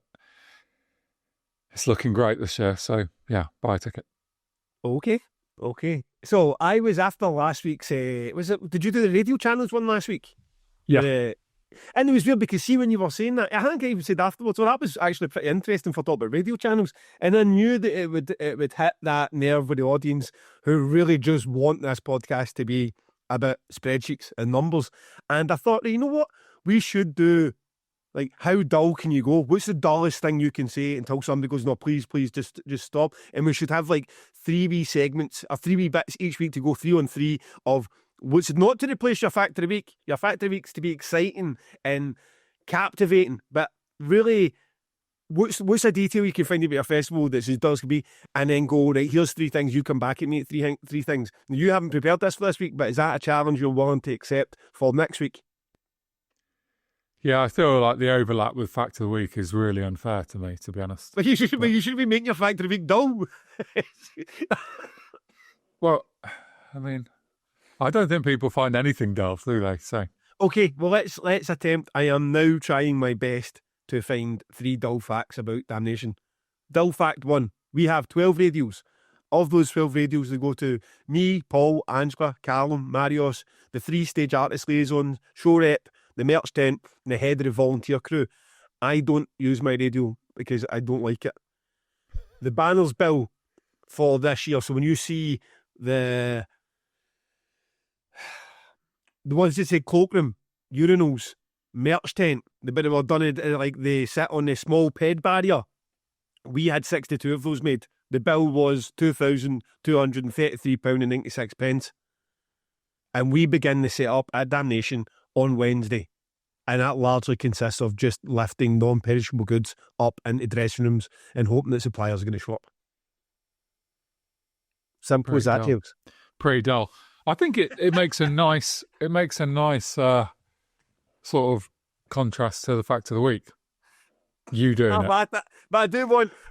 it's looking great this year, so yeah, buy a ticket. Okay. So I was after last week's. Did you do the radio channels one last week? Yeah. And it was weird because see when you were saying that, I think I even said afterwards, well, that was actually pretty interesting for talking about radio channels, and I knew that it would hit that nerve with the audience who really just want this podcast to be about spreadsheets and numbers. And I thought, you know what, we should do. Like, how dull can you go? What's the dullest thing you can say until somebody goes, no, please, just stop? And we should have like 3 wee segments or 3 wee bits each week to go 3 on 3 of what's not to replace your factory week. Your factory week's to be exciting and captivating, but really, what's a detail you can find about your festival that's as dull as can be, and then go, right, here's 3 things, you come back at me at three things. You haven't prepared this for this week, but is that a challenge you're willing to accept for next week? Yeah, I feel like the overlap with Fact of the Week is really unfair to me, to be honest. But you should be making your factory week dull. Well, I mean, I don't think people find anything dull, do they? So okay, well let's attempt. I am now trying my best to find 3 dull facts about Damnation. Dull fact 1: we have 12 radios. Of those 12 radios, they go to me, Paul, Angela, Callum, Marios, the 3 stage artist liaisons, show rep, the merch tent, and the head of the volunteer crew. I don't use my radio because I don't like it. The banners bill for this year, so when you see the ones that say cloakroom, urinals, merch tent, the bit that were done like they sit on the small ped barrier, we had 62 of those made. The bill was £2,233.96. And we begin the setup at Damnation on Wednesday, and that largely consists of just lifting non-perishable goods up into dressing rooms and hoping that suppliers are going to show up. Simple as that, James. Pretty dull. I think it makes a nice sort of contrast to the Fact of the Week. You doing it, but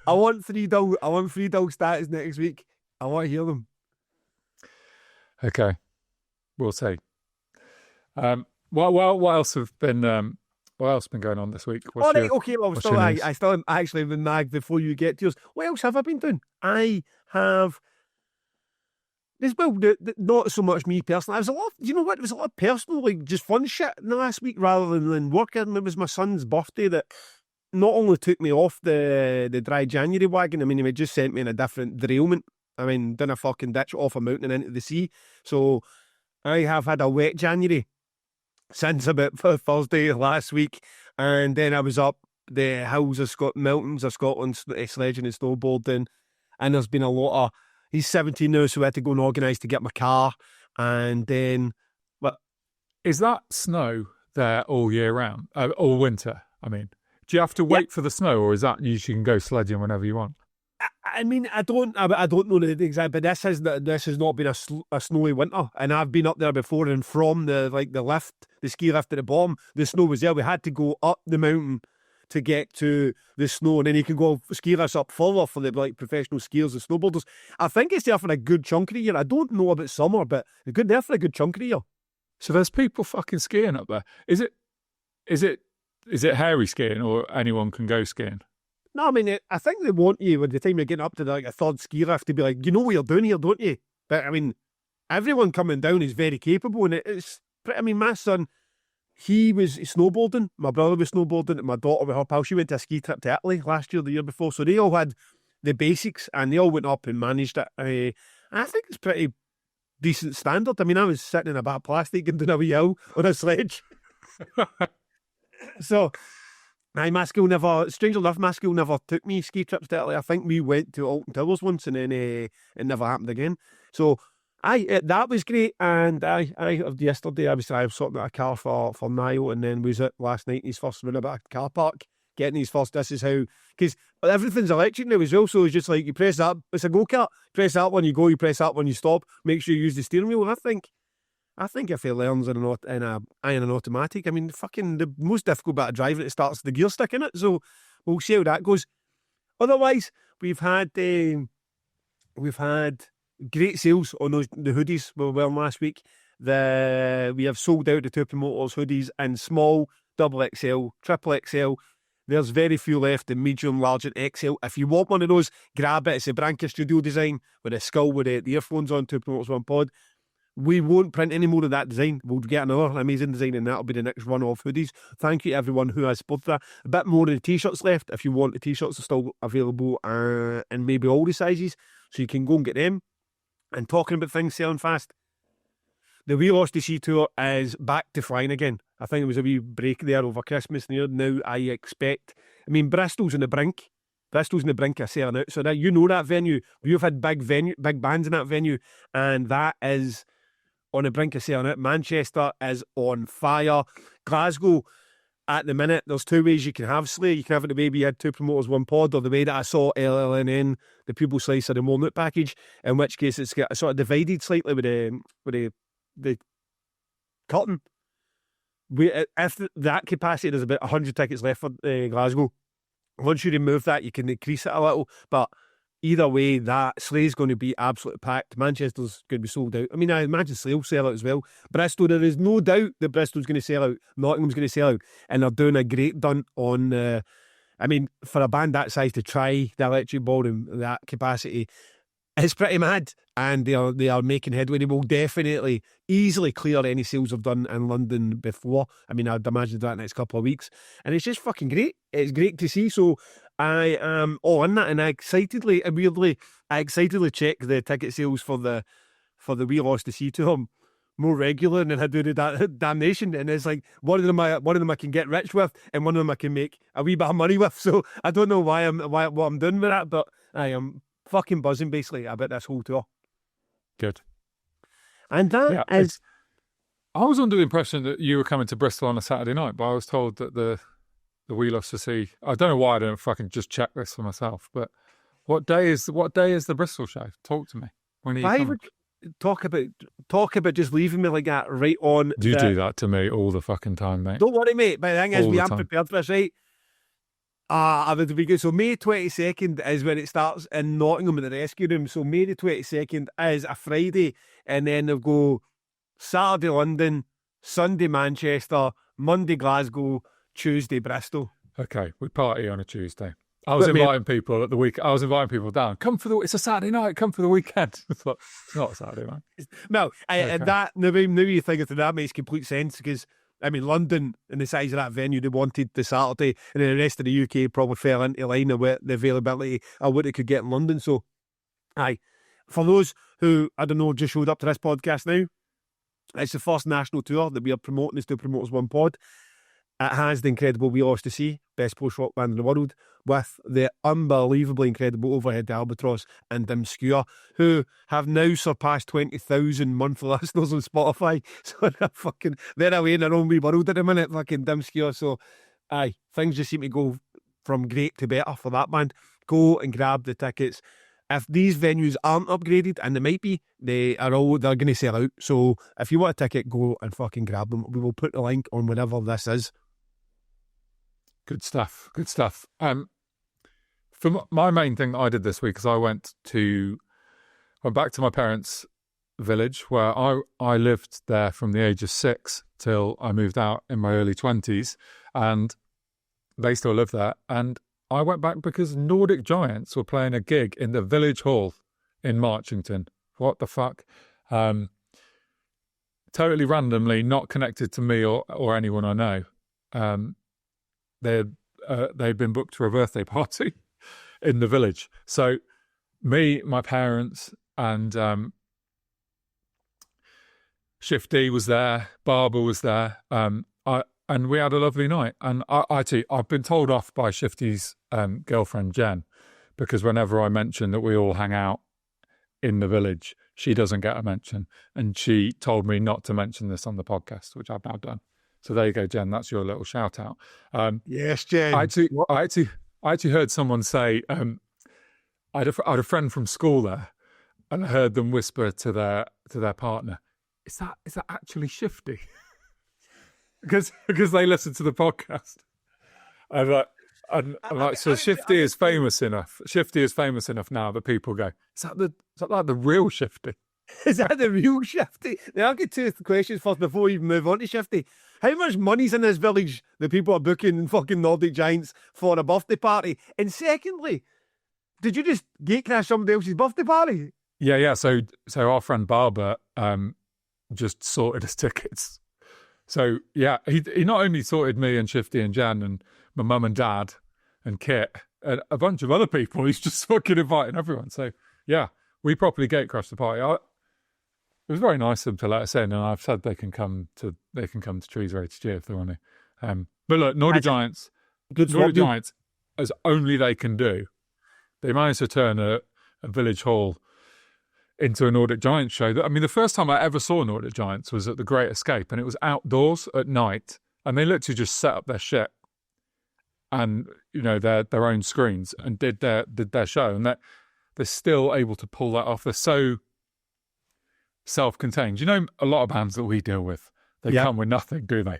I want 3 dull stats next week. I want to hear them. Okay, we'll see. What else has been going on this week? I still actually been nagged before you get to yours. What else have I been doing? I have. Not so much me personally. There was a lot of personal, like, just fun shit in the last week rather than working. It was my son's birthday that not only took me off the dry January wagon. I mean, he just sent me in a different derailment I mean, done a fucking ditch off a mountain into the sea. So I have had a wet January since about Thursday last week, and then I was up the hills of mountains of Scotland, sledging and snowboarding, and there's been a lot of. He's 17 now, so I had to go and organise to get my car, and then. But is that snow there all year round, all winter? I mean, do you have to wait for the snow, or is that you can go sledging whenever you want? I mean, I don't know the exact, but this has not been a snowy winter, and I've been up there before, and from the ski lift at the bottom, the snow was there. We had to go up the mountain to get to the snow, and then you can go ski lifts up further for the professional skiers and snowboarders. I think it's there for a good chunk of the year. I don't know about summer, but it's good there for a good chunk of the year. So there's people fucking skiing up there. Is it hairy skiing, or anyone can go skiing? No, I mean, I think they want you, by the time you're getting up to a third ski lift, to be like, you know what you're doing here, don't you? But, I mean, everyone coming down is very capable, and it's... I mean, my son, he was snowboarding, my brother was snowboarding, and my daughter with her pal, she went to a ski trip to Italy last year, the year before, so they all had the basics, and they all went up and managed it. I think it's pretty decent standard. I mean, I was sitting in a bag of plastic and doing a wee hill on a sledge. So... my school never, strange enough, my school never took me ski trips to Italy. I think we went to Alton Towers once, and then it never happened again. So, that was great. And yesterday I was sorting out a car for Niall, and then was it last night in his first run about a car park, getting his first. This is how, because everything's electric now as well. So it's just like you press that, it's a go-kart. Press that one, you go. You press that one, you stop. Make sure you use the steering wheel. And I think if he learns in an automatic, I mean, fucking the most difficult bit of driving, it starts the gear stick in it. So we'll see how that goes. Otherwise, we've had great sales on the hoodies we were wearing last week. We have sold out the Two Promoters hoodies in small, double XL, triple XL. There's very few left in medium, large, and XL. If you want one of those, grab it. It's a Branca Studio design with a skull with the earphones on, Two Promoters, One Pod. We won't print any more of that design. We'll get another amazing design, and that'll be the next run of hoodies. Thank you to everyone who has spotted that. A bit more of the t-shirts left. If you want, the t-shirts are still available in maybe all the sizes, so you can go and get them. And talking about things selling fast, the We Lost the Sea tour is back to flying again. I think there was a wee break there over Christmas now I expect... I mean, Bristol's on the brink. Bristol's on the brink of selling out. So that, you know that venue. We've had big bands in that venue, and that is... on the brink of selling it. Manchester is on fire. Glasgow, at the minute, there's two ways you can have Slay. You can have it the way we had Two Promoters, One Pod, or the way that I saw LLNN, the Pupil Slice of the Walnut package, in which case it's got sort of divided slightly with the curtain. If that capacity, there's about 100 tickets left for Glasgow. Once you remove that, you can increase it a little, but either way, that Slay's going to be absolutely packed. Manchester's going to be sold out. I mean, I imagine Slay will sell out as well. Bristol, there is no doubt that Bristol's going to sell out. Nottingham's going to sell out. And they're doing a great done on... I mean, for a band that size to try the electric ballroom, that capacity, it's pretty mad. And they are making headway. They will definitely, easily clear any sales they've done in London before. I mean, I'd imagine that next couple of weeks. And it's just fucking great. It's great to see. So I am all in that, and I excitedly check the ticket sales for the We Lost the Sea tour more regular than I do the Damnation. And it's like one of them I can get rich with, and one of them I can make a wee bit of money with. So I don't know what I'm doing with that, but I am fucking buzzing basically about this whole tour. Good. And that is... I was under the impression that you were coming to Bristol on a Saturday night, but I was told that the We Lost the Sea... I don't know why I don't fucking just check this for myself, but what day is the Bristol show? Talk to me. When are you coming? Talk about just leaving me like that right on... You do that to me all the fucking time, mate. Don't worry, mate. But the thing is, we are prepared for this, right? I would be good. So May 22nd is when it starts in Nottingham in the Rescue Room. So May the 22nd is a Friday, and then they'll go Saturday London, Sunday Manchester, Monday Glasgow, Tuesday Bristol. Okay, we party on a Tuesday. I was inviting people at the week. I was inviting people down. Come for it's a Saturday night. Come for the weekend. It's not a Saturday, man. No, and that now you think of it, that makes complete sense, because I mean, London and the size of that venue, they wanted the Saturday, and then the rest of the UK probably fell into line of the availability of what they could get in London. So, For those who, I don't know, just showed up to this podcast now, it's the first national tour that we are promoting. It's to Promoters One Pod. It has the incredible We Lost to Sea, best post-rock band in the world, with the unbelievably incredible Overhead Albatross and Dim Skewer, who have now surpassed 20,000 monthly listeners on Spotify. So they're away in their own wee world at the minute, fucking Dim Skewer. So, aye, things just seem to go from great to better for that band. Go and grab the tickets. If these venues aren't upgraded, and they might be, they're going to sell out. So if you want a ticket, go and fucking grab them. We will put the link on whenever this is. Good stuff. Good stuff. For my main thing that I did this week is I went back to my parents' village where I lived there from the age of 6 till I moved out in my early 20s, and they still live there. And I went back because Nordic Giants were playing a gig in the Village Hall in Marchington. What the fuck? Totally randomly, not connected to me or anyone I know. They'd been booked for a birthday party in the village. So me, my parents, and Shifty was there, Barbara was there, and we had a lovely night. And I've been told off by Shifty's girlfriend, Jen, because whenever I mention that we all hang out in the village, she doesn't get a mention. And she told me not to mention this on the podcast, which I've now done. So there you go, Jen. That's your little shout out. Yes, Jen. I actually heard someone say, I had a friend from school there, and I heard them whisper to their partner, "Is that actually Shifty?" because they listen to the podcast. And I'm like, so Shifty is famous enough. Shifty is famous enough now that people go, is that like the real Shifty? Is that the real Shifty? Now, I'll get to the questions first before we even move on to Shifty. How much money's in this village that people are booking fucking Nordic Giants for a birthday party? And secondly, did you just gatecrash somebody else's birthday party? Yeah. So our friend Barbara just sorted his tickets. So yeah, he not only sorted me and Shifty and Jan and my mum and dad and Kit and a bunch of other people. He's just fucking inviting everyone. So yeah, we properly gatecrashed the party. It was very nice of them to let us in, and I've said they can come to Trees Ready to Cheer if they want to. But look, Nordic Giants, as only they can do, they managed to turn a village hall into a Nordic Giants show. I mean, the first time I ever saw Nordic Giants was at the Great Escape, and it was outdoors at night, and they literally just set up their shit and their own screens and did their show, and that they're still able to pull that off. They're so self-contained. A lot of bands that we deal with, they come with nothing, do they?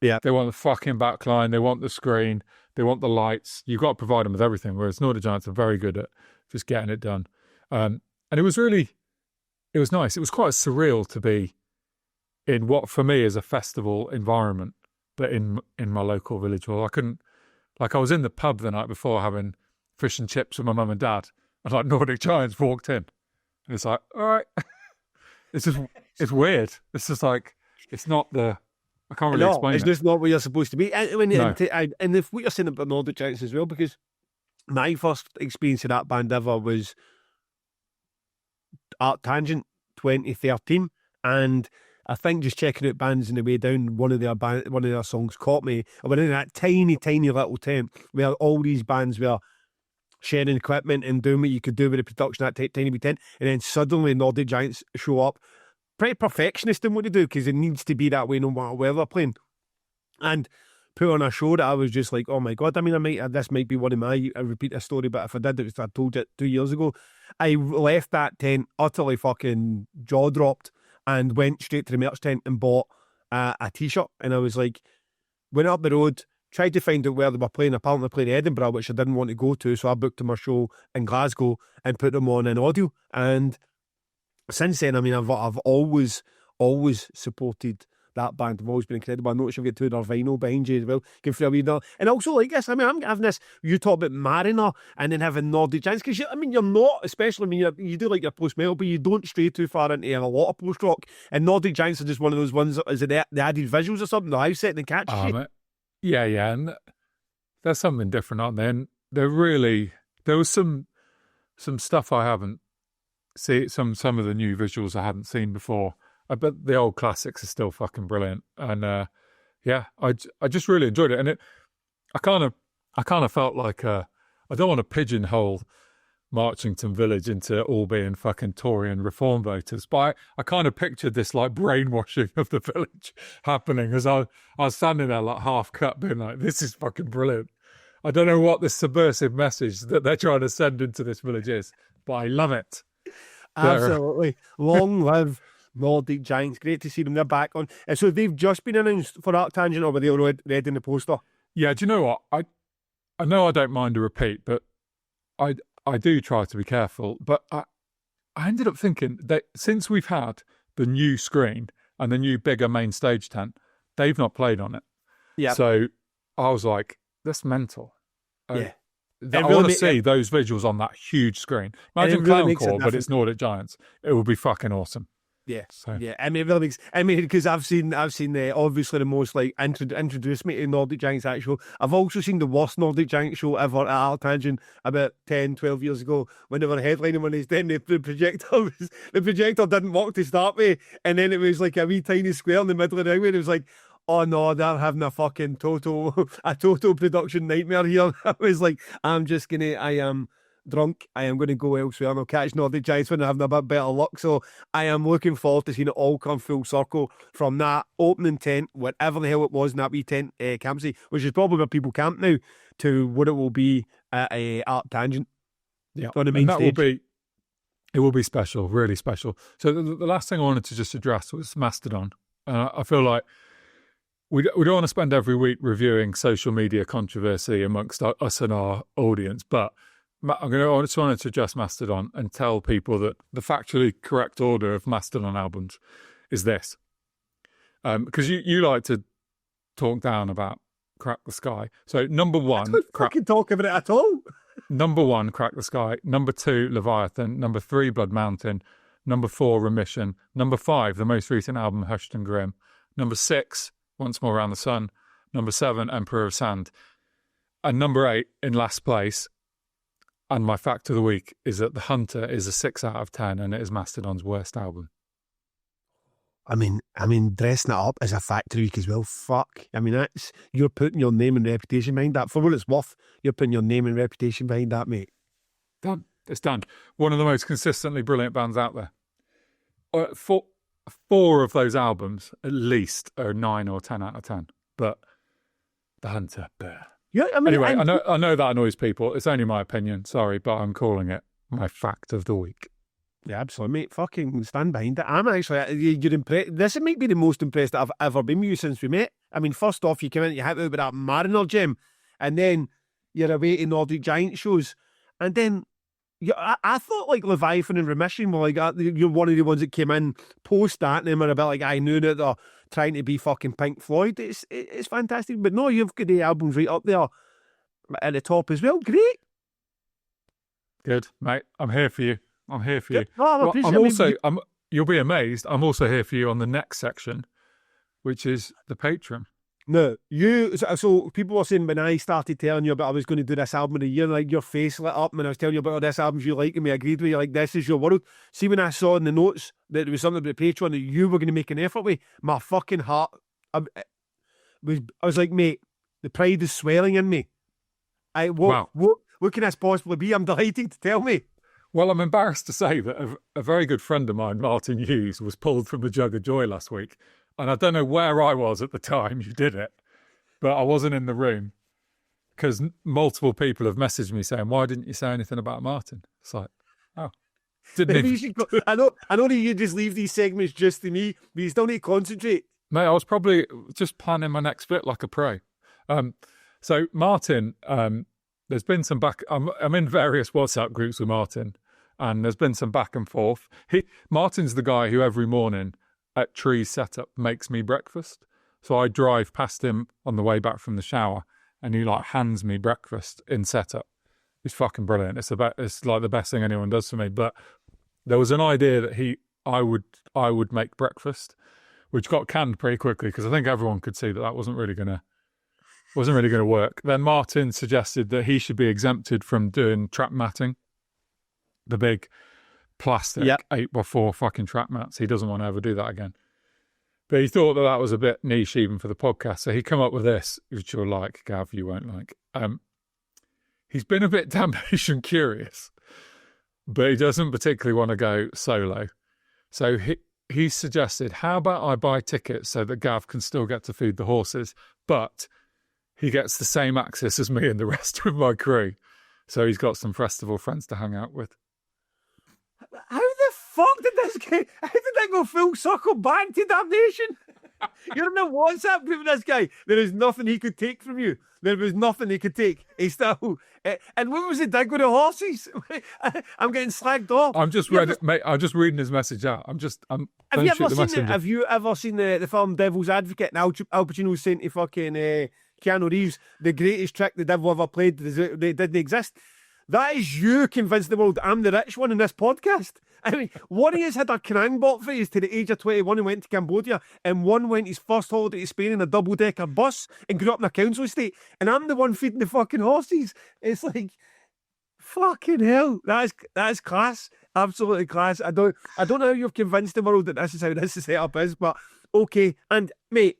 Yeah. They want the fucking backline, they want the screen, they want the lights. You've got to provide them with everything, whereas Nordic Giants are very good at just getting it done. And it was nice. It was quite surreal to be in what for me is a festival environment, but in my local village hall. I was in the pub the night before having fish and chips with my mum and dad, and Nordic Giants walked in, and it's like, all right. It's weird. It's just it's not the. I can't really explain it. It's just not what you're supposed to be. And if what you're saying about Nordic Giants as well, because my first experience of that band ever was Art Tangent 2013, and I think just checking out bands on the way down, one of their songs caught me. I went in that tiny little tent where all these bands were sharing equipment and doing what you could do with the production at that tiny wee tent, and then suddenly Nordic Giants show up, pretty perfectionist in what they do, because it needs to be that way no matter where they're playing, and put on a show that I was just like, oh my God. I mean, this might be one of I repeat this story, but if I did it, I told it 2 years ago. I left that tent utterly fucking jaw dropped and went straight to the merch tent and bought a t-shirt, and I was like, went up the road, tried to find out where they were playing. Apparently playing Edinburgh, which I didn't want to go to, so I booked them a show in Glasgow and put them on in audio. And since then, I mean, I've always supported that band. I've always been incredible. I noticed you've got two of their vinyl behind you as well. And also like this, I mean, I'm having this, you talk about Mariner and then having Nordic Giants, because you're not, especially when you do like your post-metal, but you don't stray too far into a lot of post-rock, and Nordic Giants are just one of those ones. Is it the added visuals or something, the house set and catch shit? Yeah, and there's something different, aren't they? And there was some stuff I haven't see some of the new visuals I hadn't seen before. But the old classics are still fucking brilliant. And yeah, I just really enjoyed it. And I kind of felt like I don't want to pigeonhole Marchington Village into all being fucking Tory and Reform voters, but I kind of pictured this like brainwashing of the village happening as I was standing there like half cut being like, this is fucking brilliant. I don't know what this subversive message that they're trying to send into this village is, but I love it. Absolutely. Long live Nordic Giants. Great to see them. They're back on. And so they've just been announced for Arctangent, or were they already read in the poster? Yeah, do you know what? I know I don't mind a repeat, but I do try to be careful, but I ended up thinking that since we've had the new screen and the new bigger main stage tent, they've not played on it. Yeah. So I was like, that's mental. Yeah. I want to see those visuals on that huge screen. Imagine really Clowncore, but it's Nordic Giants. It would be fucking awesome. Yeah, so. Yeah. I mean, it really makes. I mean, because I've seen the obviously the most like introduced me to Nordic Giants actual. I've also seen the worst Nordic Giant show ever at Arctangent about 10, 12 years ago when they were headlining when the projector didn't work to start with, and then it was like a wee tiny square in the middle of the ring. It was like, oh no, they're having a fucking total production nightmare here. I was like, I am drunk. I am going to go elsewhere and I'll catch Nordic Giants when they're having a bit better luck. So I am looking forward to seeing it all come full circle from that opening tent, whatever the hell it was in that wee tent campsite, which is probably where people camp now, to what it will be at Arctangent. Yeah, on the main stage. It will be special, really special. So the last thing I wanted to just address was Mastodon. I feel like we don't want to spend every week reviewing social media controversy amongst us and our audience, but I just wanted to address Mastodon and tell people that the factually correct order of Mastodon albums is this. Because you like to talk down about Crack the Sky. So number one... I don't fucking talk about it at all. Number one, Crack the Sky. Number two, Leviathan. Number three, Blood Mountain. Number four, Remission. Number five, the most recent album, Hushed and Grim. Number six, Once More Around the Sun. Number seven, Emperor of Sand. And number eight, in last place... And my fact of the week is that The Hunter is a 6 out of 10 and it is Mastodon's worst album. I mean, dressing it up as a factory week as well. Fuck. I mean, you're putting your name and reputation behind that. For what it's worth, you're putting your name and reputation behind that, mate. Done. It's done. One of the most consistently brilliant bands out there. Four of those albums, at least, are 9 or 10 out of 10. But The Hunter, Yeah, I mean, anyway, I know that annoys people. It's only my opinion. Sorry, but I'm calling it my fact of the week. Yeah, absolutely, mate. Fucking stand behind it. I'm actually, you're impressed. This might be the most impressed that I've ever been with you since we met. I mean, first off, you came in, you hit me with that Mariner gem, and then you're away to Nordic Giant shows, and then I thought like Leviathan and Remission were like you're one of the ones that came in post that, and then we're a bit like I knew that they're trying to be fucking Pink Floyd. It's fantastic, but no, you've got the albums right up there at the top as well. Great, good, mate. I'm here for you. I'm here for you. No, I'm also. You'll be amazed. I'm also here for you on the next section, which is the Patreon. No, so people were saying when I started telling you about I was going to do this album of the year, like your face lit up when I was telling you about all this albums you like and we agreed with you, like this is your world. See, when I saw in the notes that there was something about Patreon that you were going to make an effort with, my fucking heart, I was like, mate, the pride is swelling in me. What can this possibly be? I'm delighted to tell me. Well, I'm embarrassed to say that a very good friend of mine, Martin Hughes, was pulled from the jug of joy last week. And I don't know where I was at the time you did it, but I wasn't in the room because multiple people have messaged me saying, why didn't you say anything about Martin? It's like, oh, didn't even... I know that you just leave these segments just to me, but you still need to concentrate. Mate, I was probably just planning my next bit like a pro. So Martin, there's been some back... I'm in various WhatsApp groups with Martin, and there's been some back and forth. Martin's the guy who every morning... at Tree's setup makes me breakfast. So I drive past him on the way back from the shower and he like hands me breakfast in setup. It's fucking brilliant. It's like the best thing anyone does for me. But there was an idea that I would make breakfast, which got canned pretty quickly because I think everyone could see that wasn't really gonna work. Then Martin suggested that he should be exempted from doing trap matting, the big plastic Yep. 8x4 fucking track mats. He doesn't want to ever do that again. But he thought that was a bit niche even for the podcast. So he come up with this, which you'll like, Gav, you won't like. He's been a bit damnation curious, but he doesn't particularly want to go solo. So he suggested, how about I buy tickets so that Gav can still get to feed the horses, but he gets the same access as me and the rest of my crew. So he's got some festival friends to hang out with. How the fuck did this guy? How did that go full circle back to damnation? You're in a WhatsApp group with this guy. There is nothing he could take from you. There was nothing he could take. He still. And what was the dig with the horses? I'm getting slagged off. I'm just mate. I'm just reading his message out. Have you ever seen the film Devil's Advocate? And Al Pacino saying to fucking Keanu Reeves, the greatest trick the devil ever played, they didn't exist. That is you convinced the world I'm the rich one in this podcast. I mean, one of us had a crangbot phase to the age of 21 and went to Cambodia, and one went his first holiday to Spain in a double-decker bus and grew up in a council estate, and I'm the one feeding the fucking horses. It's like, fucking hell. That is class. Absolutely class. I don't know how you've convinced the world that this is how this setup is, but okay. And mate,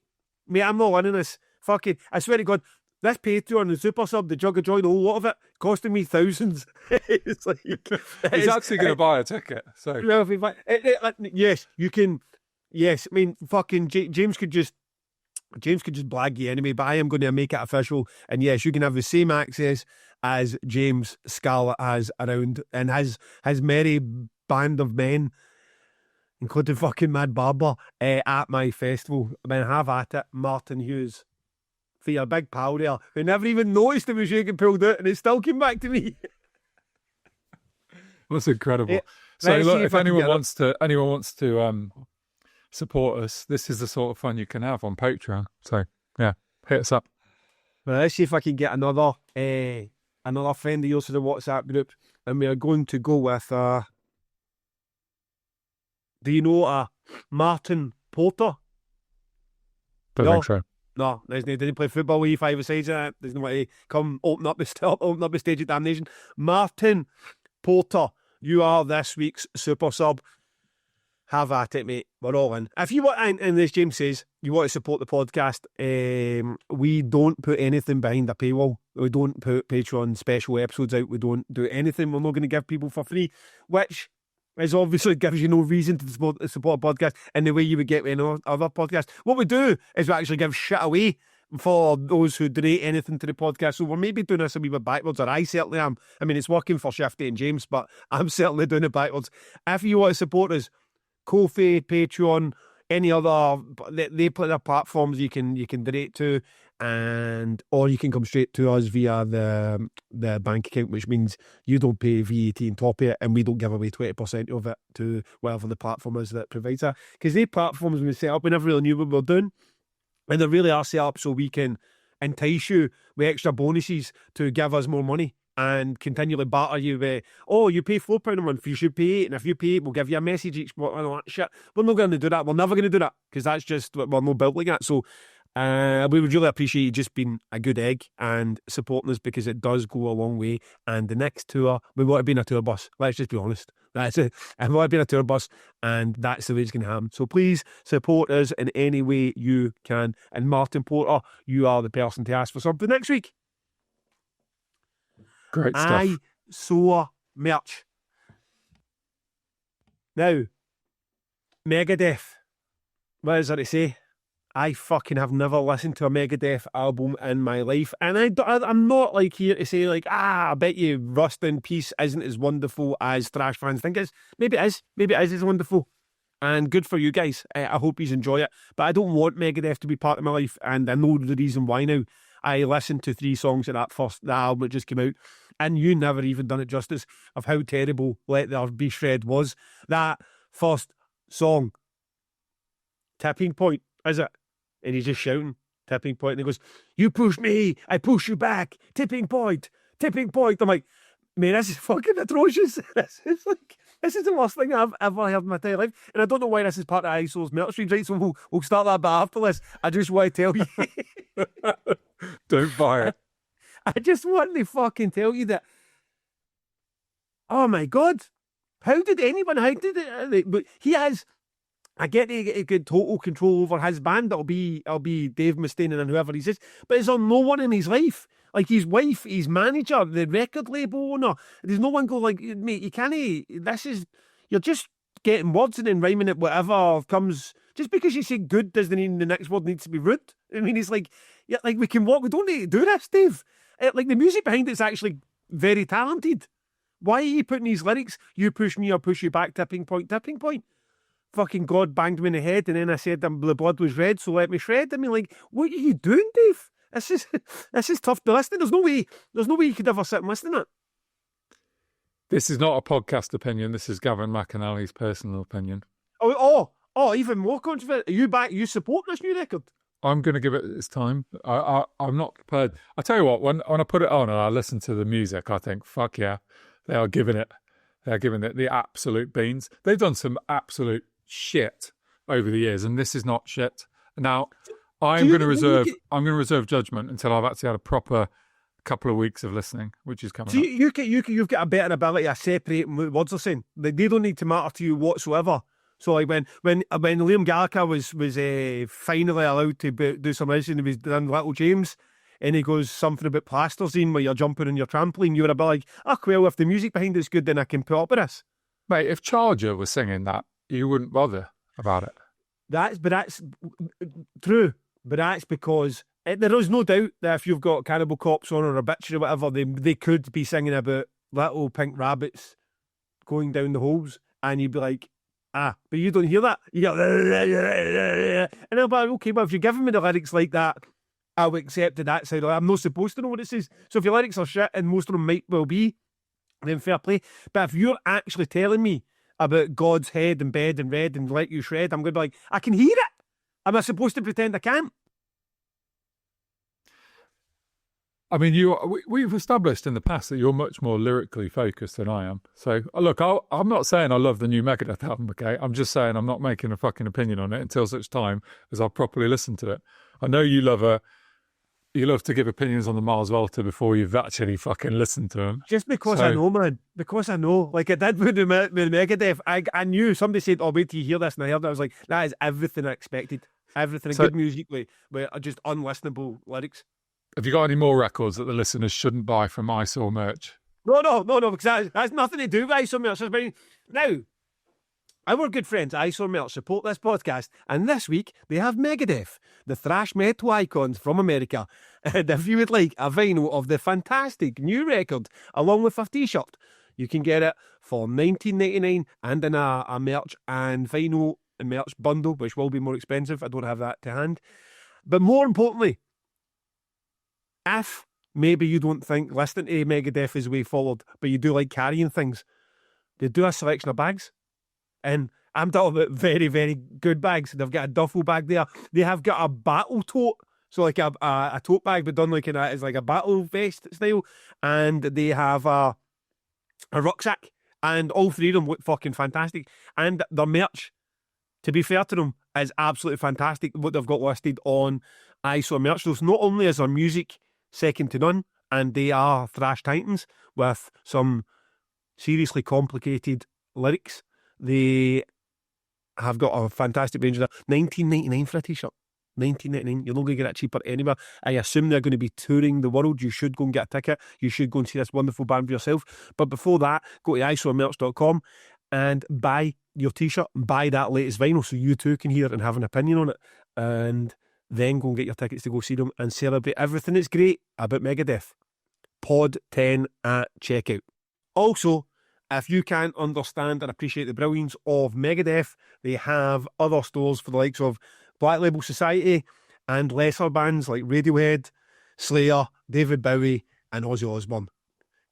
I'm not winning this. Fucking, I swear to God, this Patreon and Super Sub, the jug of joy, the whole lot of it, costing me thousands. It's like he's actually going to buy a ticket. So yes, you can. Yes, I mean, fucking James could just blag you anyway, but I am going to make it official. And yes, you can have the same access as James Scarlett has around and his merry band of men, including fucking Mad Barber, at my festival. I mean, have at it, Martin Hughes. For your big pal there, who never even noticed it was you getting pulled out, and it still came back to me. That's incredible. So look, if anyone wants to support us, this is the sort of fun you can have on Patreon. So yeah, hit us up. Well, let's see if I can get another friend of yours to the WhatsApp group, and we are going to go with do you know Martin Porter? Don't think so. No, he didn't play football with 5 sides in it. There's no way to come open up the stage of damnation. Martin Porter, you are this week's super sub. Have at it, mate. We're all in. If you want, and as James says, you want to support the podcast, we don't put anything behind a paywall. We don't put Patreon special episodes out. We don't do anything. We're not going to give people for free, which is obviously gives you no reason to support a podcast in the way you would get with any other podcast. What we do is we actually give shit away for those who donate anything to the podcast. So we're maybe doing this a wee bit backwards, or I certainly am. I mean, it's working for Shifty and James, but I'm certainly doing it backwards. If you want to support us, Ko-fi, Patreon, any other, they put their platforms you can donate to, or you can come straight to us via the bank account, which means you don't pay VAT on top of it, and we don't give away 20% of it to whatever the platform is that provides that. Because they platforms when we set up, we never really knew what we were doing, and they really are set up so we can entice you with extra bonuses to give us more money and continually batter you with, oh, you pay £4 a month, you should pay £8, and if you pay £8, we'll give you a message each month and all that shit. We're not going to do that. We're never going to do that, because that's just what we're not built like that. So we would really appreciate you just being a good egg and supporting us, because it does go a long way. And the next tour, we want to be in a tour bus. Let's just be honest. That's it. And we want to be in a tour bus, and that's the way it's going to happen. So please support us in any way you can. And Martin Porter, you are the person to ask for something next week. Great stuff. I saw merch. Now, Megadeth. What is there to say? I fucking have never listened to a Megadeth album in my life. And I'm not like here to say like, I bet you Rust in Peace isn't as wonderful as thrash fans think it is. Maybe it is. Maybe it is as wonderful. And good for you guys. I hope you enjoy it. But I don't want Megadeth to be part of my life. And I know the reason why now. I listened to 3 songs of the album that just came out. And you never even done it justice of how terrible Let There Be Shred was. That first song, Tipping Point, is it? And he's just shouting, Tipping Point. And he goes, you push me, I push you back. Tipping point, tipping point. I'm like, man, this is fucking atrocious. This is the worst thing I've ever heard in my entire life. And I don't know why this is part of ISO's merch stream, right? So we'll start that bit after this. I just want to tell you. Don't buy it. I just want to fucking tell you that, oh my God, How did anyone? How did it? But he has. I get he got total control over his band. It'll be Dave Mustaine and whoever he says. But is there no one in his life? Like his wife, his manager, the record label owner. There's no one go like, mate, you can't. You're just getting words and then rhyming it whatever comes. Just because you say good doesn't mean the next word needs to be rude. I mean, it's like, yeah, like we can walk. We don't need to do this, Dave. Like the music behind it's actually very talented. Why are you putting these lyrics? You push me, I'll push you back. Tipping point, tipping point. Fucking God banged me in the head, and then I said the blood was red, so let me shred. I mean, like, what are you doing, Dave? This is tough to listen. There's no way you could ever sit and listen to it. This is not a podcast opinion. This is Gavin McAnally's personal opinion. Oh, even more controversial. Are you back? You support this new record? I'm going to give it its time. I'm not prepared. I tell you what, when I put it on and I listen to the music, I think, fuck yeah, they are giving it. They're giving it the absolute beans. They've done some absolute shit over the years, and this is not shit. Now, I'm going to reserve judgment until I've actually had a proper couple of weeks of listening, which is coming up. You've got a better ability of separating what words are saying. They don't need to matter to you whatsoever. So like when Liam Gallagher was finally allowed to do some racing, he was done Little James, and he goes something about plasticine where you're jumping on your trampoline. You were a bit like, well, if the music behind it's good, then I can put up with this. Mate, if Charger was singing that, you wouldn't bother about it. That's true. But that's because there is no doubt that if you've got Cannibal Corpse on or Obituary or whatever, they could be singing about little pink rabbits going down the holes, and you'd be like, but you don't hear that. You go, and I'll be like, okay, well, if you're giving me the lyrics like that, I'll accept that side. I'm not supposed to know what it says. So if your lyrics are shit, and most of them might well be, then fair play. But if you're actually telling me about God's head and bed and red and let you shred, I'm going to be like, I can hear it. Am I supposed to pretend I can't? I mean, we've established in the past that you're much more lyrically focused than I am. So, look, I'm not saying I love the new Megadeth album, okay? I'm just saying I'm not making a fucking opinion on it until such time as I've properly listened to it. I know you love to give opinions on the Mars Volta before you've actually fucking listened to them. Just because I know, man. Because I know. Like I did with the Megadeth. I knew. Somebody said, wait till you hear this. And I heard it. I was like, that is everything I expected. Everything. Good musically, but just unlistenable lyrics. Have you got any more records that the listeners shouldn't buy from Eyesore merch? No, because that has nothing to do with Eyesore merch. Now, our good friends Eyesore merch support this podcast, and this week they have Megadeth, the thrash metal icons from America. And if you would like a vinyl of the fantastic new record along with a t-shirt, you can get it for $19.99 and in a merch and vinyl and merch bundle, which will be more expensive. I don't have that to hand. But more importantly, if maybe you don't think listening to Megadeth is the way forward, but you do like carrying things, they do a selection of bags. And I'm talking about very, very good bags. They've got a duffel bag there. They have got a battle tote. So like a tote bag, but done like it's like a battle vest style. And they have a rucksack. And all three of them look fucking fantastic. And their merch, to be fair to them, is absolutely fantastic. What they've got listed on Eyesore merch. So not only is their music second to none, and they are thrash titans with some seriously complicated lyrics, they have got a fantastic range of that. $19.99 for a t-shirt. $19.99. You're not going to get it cheaper anywhere. I assume they're going to be touring the world. You should go and get a ticket. You should go and see this wonderful band for yourself. But before that, go to eyesoremerch.com and buy your t-shirt, buy that latest vinyl so you too can hear and have an opinion on it. And then go and get your tickets to go see them and celebrate everything that's great about Megadeth. Pod 10 at checkout. Also, if you can't understand and appreciate the brilliance of Megadeth, they have other stores for the likes of Black Label Society and lesser bands like Radiohead, Slayer, David Bowie and Ozzy Osbourne.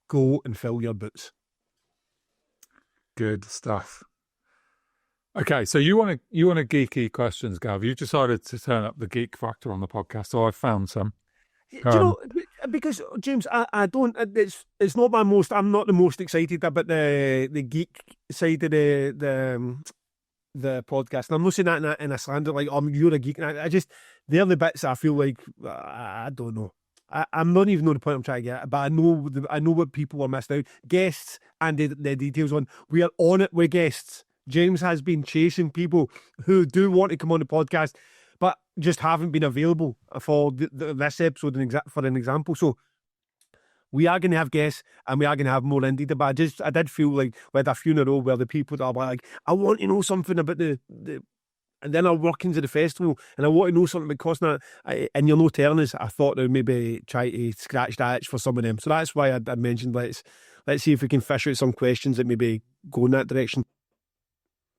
Go and fill your boots. Good stuff. Okay, so you want a geeky questions, Gav. You decided to turn up the geek factor on the podcast, so I found some. Do you know, because James, I don't. It's not my most. I'm not the most excited about the geek side of the podcast. And I'm not saying that in a slander like, you're a geek. I just, they're the bits I feel like I don't know. I'm not even know the point I'm trying to get at, but I know what people were missing out. Guests and the details on. We are on it with guests. James has been chasing people who do want to come on the podcast, but just haven't been available for this episode, for an example. So we are going to have guests and we are going to have more indeed. But I did feel like we had a few in a row where the people that are like, I want to know something about the and then our workings of the festival, and I want to know something about costing that, and you're no telling us. I thought they'd maybe try to scratch that itch for some of them. So that's why I mentioned let's see if we can fish out some questions that maybe go in that direction.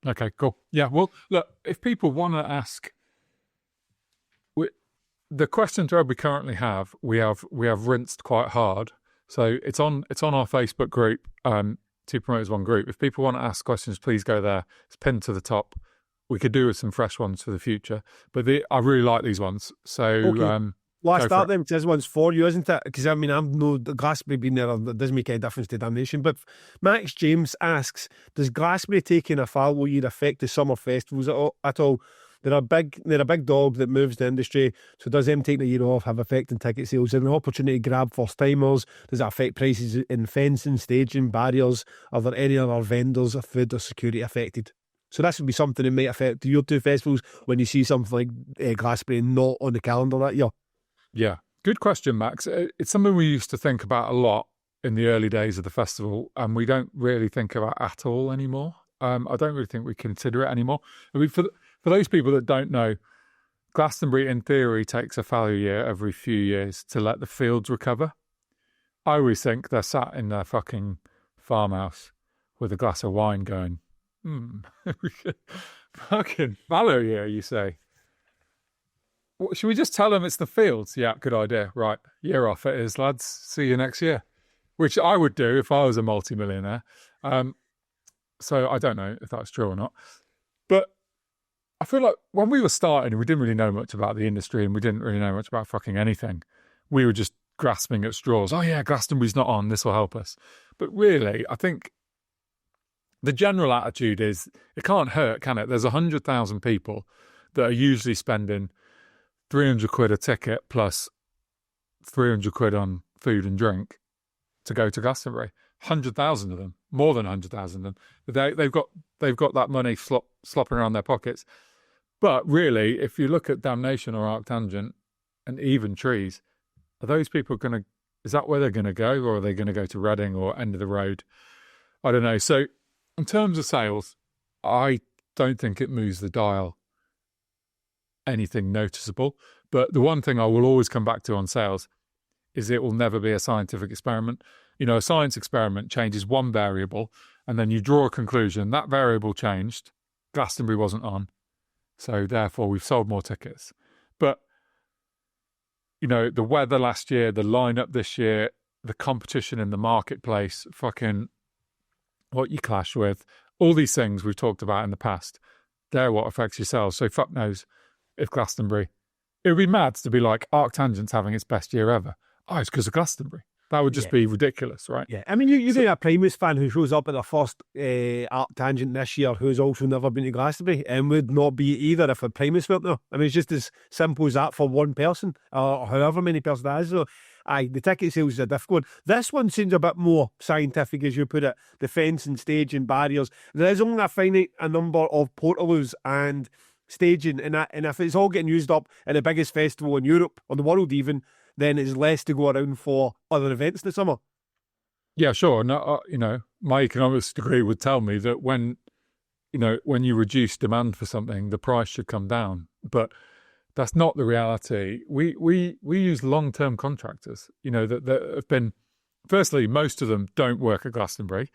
Okay, cool. Yeah, well, look, if people want to ask, the question thread we currently have, we have rinsed quite hard. So it's on our Facebook group, Two Promoters One Group. If people want to ask questions, please go there. It's pinned to the top. We could do with some fresh ones for the future, but I really like these ones. So, okay. Well, I start them because this one's for you, isn't it? Because I'm no Glastonbury being there. It doesn't make any difference to damnation. But Max James asks, does Glastonbury taking a fallow year affect the summer festivals at all? They're a big dog that moves the industry. So does them taking a year off have effect on ticket sales? Is there an opportunity to grab first timers? Does it affect prices in fencing, staging, barriers? Are there any other vendors or food or security affected? So this would be something that might affect your two festivals when you see something like Glastonbury not on the calendar that year. Yeah, good question, Max. It's something we used to think about a lot in the early days of the festival, and we don't really think about at all anymore. I don't really think we consider it anymore. I mean, for those people that don't know, Glastonbury in theory takes a fallow year every few years to let the fields recover. I always think they're sat in their fucking farmhouse with a glass of wine going, fucking fallow year, you say? What, should we just tell them it's the fields? Yeah, good idea. Right, year off it is, lads. See you next year. Which I would do if I was a multimillionaire. So I don't know if that's true or not. But I feel like when we were starting, we didn't really know much about the industry and we didn't really know much about fucking anything. We were just grasping at straws. Oh yeah, Glastonbury's not on, this will help us. But really, I think the general attitude is it can't hurt, can it? There's 100,000 people that are usually spending 300 quid a ticket plus 300 quid on food and drink to go to Glastonbury. 100,000 of them, more than 100,000 of them. They've got that money slopping around their pockets. But really, if you look at Damnation or Arctangent and even Trees, are those people is that where they're going to go, or are they going to go to Reading or end of the road? I don't know. So in terms of sales, I don't think it moves the dial anything noticeable. But the one thing I will always come back to on sales is it will never be a scientific experiment. You know, a science experiment changes one variable and then you draw a conclusion. That variable changed. Glastonbury wasn't on. So therefore we've sold more tickets. But, you know, the weather last year, the lineup this year, the competition in the marketplace, fucking what you clash with, all these things we've talked about in the past, they're what affects your sales. So fuck knows if Glastonbury, it would be mad to be like Arctangent's having its best year ever. Oh, it's because of Glastonbury. That would just be ridiculous, right? Yeah, I mean, you get a Primus fan who shows up at the first Arctangent this year who's also never been to Glastonbury and would not be either if a Primus weren't there. I mean, it's just as simple as that for one person or however many person that is. So, the ticket sales is a difficult one. This one seems a bit more scientific, as you put it. The fence and stage and barriers. There is only a finite number of portaloos and staging, and if it's all getting used up in the biggest festival in Europe or the world even, then it's less to go around for other events in the summer. Yeah, sure. No, you know, my economics degree would tell me that when you reduce demand for something, the price should come down. But that's not the reality. We use long-term contractors, you know, that have been, firstly, most of them don't work at Glastonbury.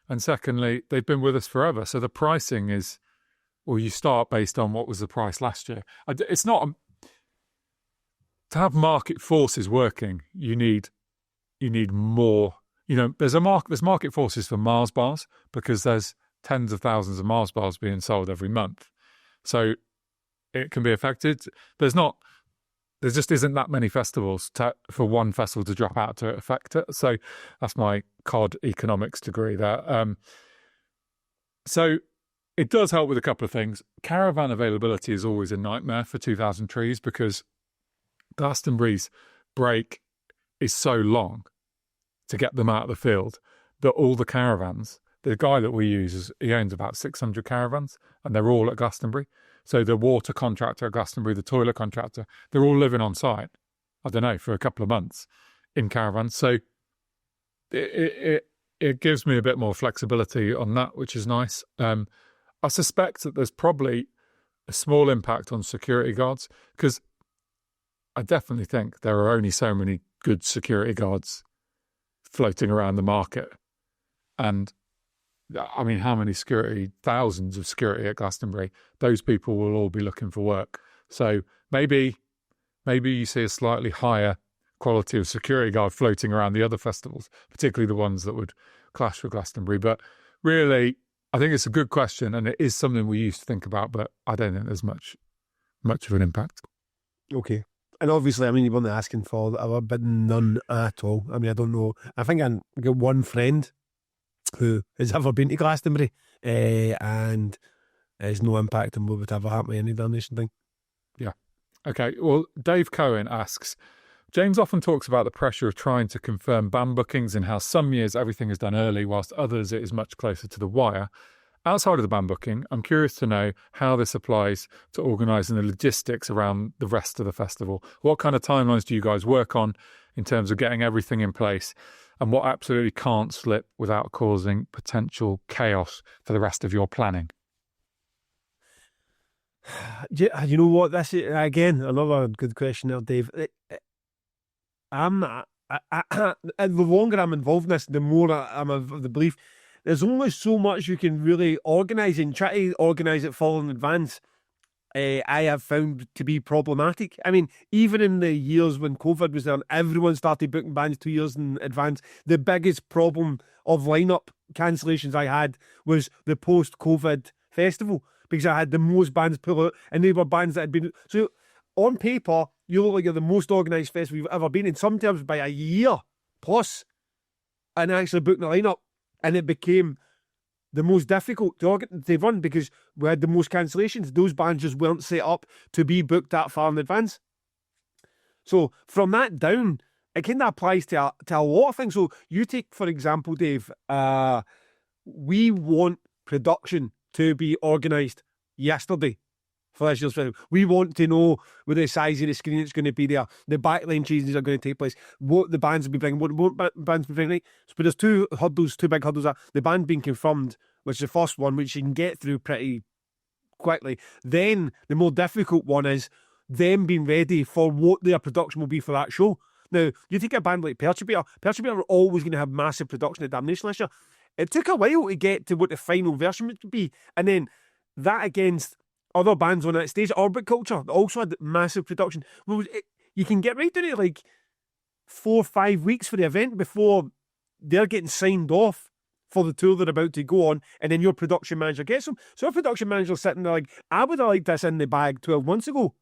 And secondly, they've been with us forever. So the pricing is, well, you start based on what was the price last year. It's not... To have market forces working, you need more. You know, there's market forces for Mars bars because there's tens of thousands of Mars bars being sold every month, so it can be affected. There just isn't that many festivals for one festival to drop out to affect it. So that's my COD economics degree there. So it does help with a couple of things. Caravan availability is always a nightmare for 2,000 Trees because Glastonbury's break is so long to get them out of the field that all the caravans, the guy that we use, he owns about 600 caravans, and they're all at Glastonbury. So the water contractor at Glastonbury, the toilet contractor, they're all living on site, I don't know, for a couple of months in caravans. So it gives me a bit more flexibility on that, which is nice. I suspect that there's probably a small impact on security guards, because I definitely think there are only so many good security guards floating around the market. And I mean, how many security, thousands of security at Glastonbury, those people will all be looking for work. So maybe you see a slightly higher quality of security guard floating around the other festivals, particularly the ones that would clash with Glastonbury. But really, I think it's a good question, and it is something we used to think about, but I don't think there's much of an impact. Okay. And obviously, I mean, you weren't asking for our bid, none at all. I mean, I don't know. I think I got one friend who has ever been to Glastonbury, and there's no impact on what would ever happen with any donation thing. Yeah. Okay. Well, Dave Cohen asks, James often talks about the pressure of trying to confirm band bookings and how some years everything is done early, whilst others it is much closer to the wire. Outside of the band booking, I'm curious to know how this applies to organising the logistics around the rest of the festival. What kind of timelines do you guys work on in terms of getting everything in place, and what absolutely can't slip without causing potential chaos for the rest of your planning? You know what? This is, again, another good question there, Dave. The longer I'm involved in this, the more I'm of the belief there's only so much you can really organise, and try to organise it far in advance. I have found to be problematic. I mean, even in the years when COVID was there and everyone started booking bands 2 years in advance, the biggest problem of lineup cancellations I had was the post-COVID festival, because I had the most bands pull out, and they were bands that had been... So, on paper, you look like you're the most organised festival you've ever been in, sometimes by a year plus, and actually booking the lineup. And it became the most difficult to run because we had the most cancellations. Those bands just weren't set up to be booked that far in advance. So from that down, it kind of applies to a lot of things. So you take, for example, Dave, we want production to be organised yesterday for this year's festival. We want to know what the size of the screen it's going to be there, the backline changes are going to take place, what the bands will be bringing, what bands will be bringing. But there's two big hurdles. The band being confirmed, which is the first one, which you can get through pretty quickly. Then the more difficult one is them being ready for what their production will be for that show. Now, you take a band like Perturbator were always going to have massive production at Damnation last year. It took a while to get to what the final version would be. And then that against other bands on that stage, Orbit Culture also had massive production. Well, you can get right down to like 4 or 5 weeks for the event before they're getting signed off for the tour they're about to go on, and then your production manager gets them. So our production manager's sitting there like, I would have liked this in the bag 12 months ago.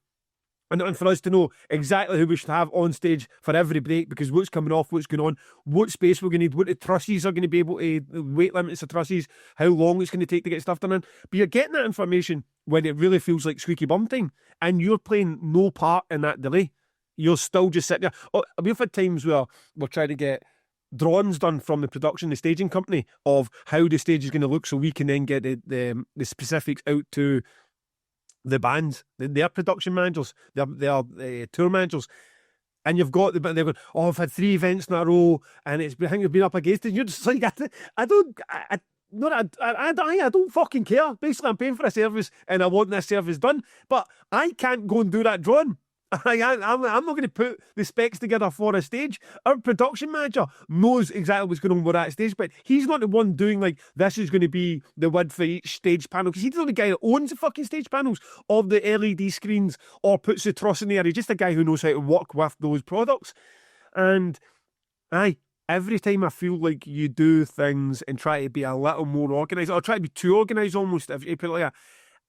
And for us to know exactly who we should have on stage for every break, because what's coming off, what's going on, what space we're going to need, what the trusses are going to be able to, weight limits of trusses, how long it's going to take to get stuff done in. But you're getting that information when it really feels like squeaky bum time, and you're playing no part in that delay. You're still just sitting there. We've had times where we're trying to get drawings done from the production, the staging company, of how the stage is going to look, so we can then get the specifics out to the bands, their production managers, their tour managers, and you've got they're going, oh, I've had 3 events in a row, and I think we've been up against it. And you're just like, I don't fucking care. Basically, I'm paying for a service, and I want this service done, but I can't go and do that drawing. I'm not going to put the specs together for a stage. Our production manager knows exactly what's going on with that stage, but he's not the one doing like, this is going to be the width for each stage panel, because he's not the guy that owns the fucking stage panels or the LED screens or puts the truss in the area. He's just a guy who knows how to work with those products. And every time I feel like you do things and try to be a little more organised, or try to be too organised almost, if you put it like that,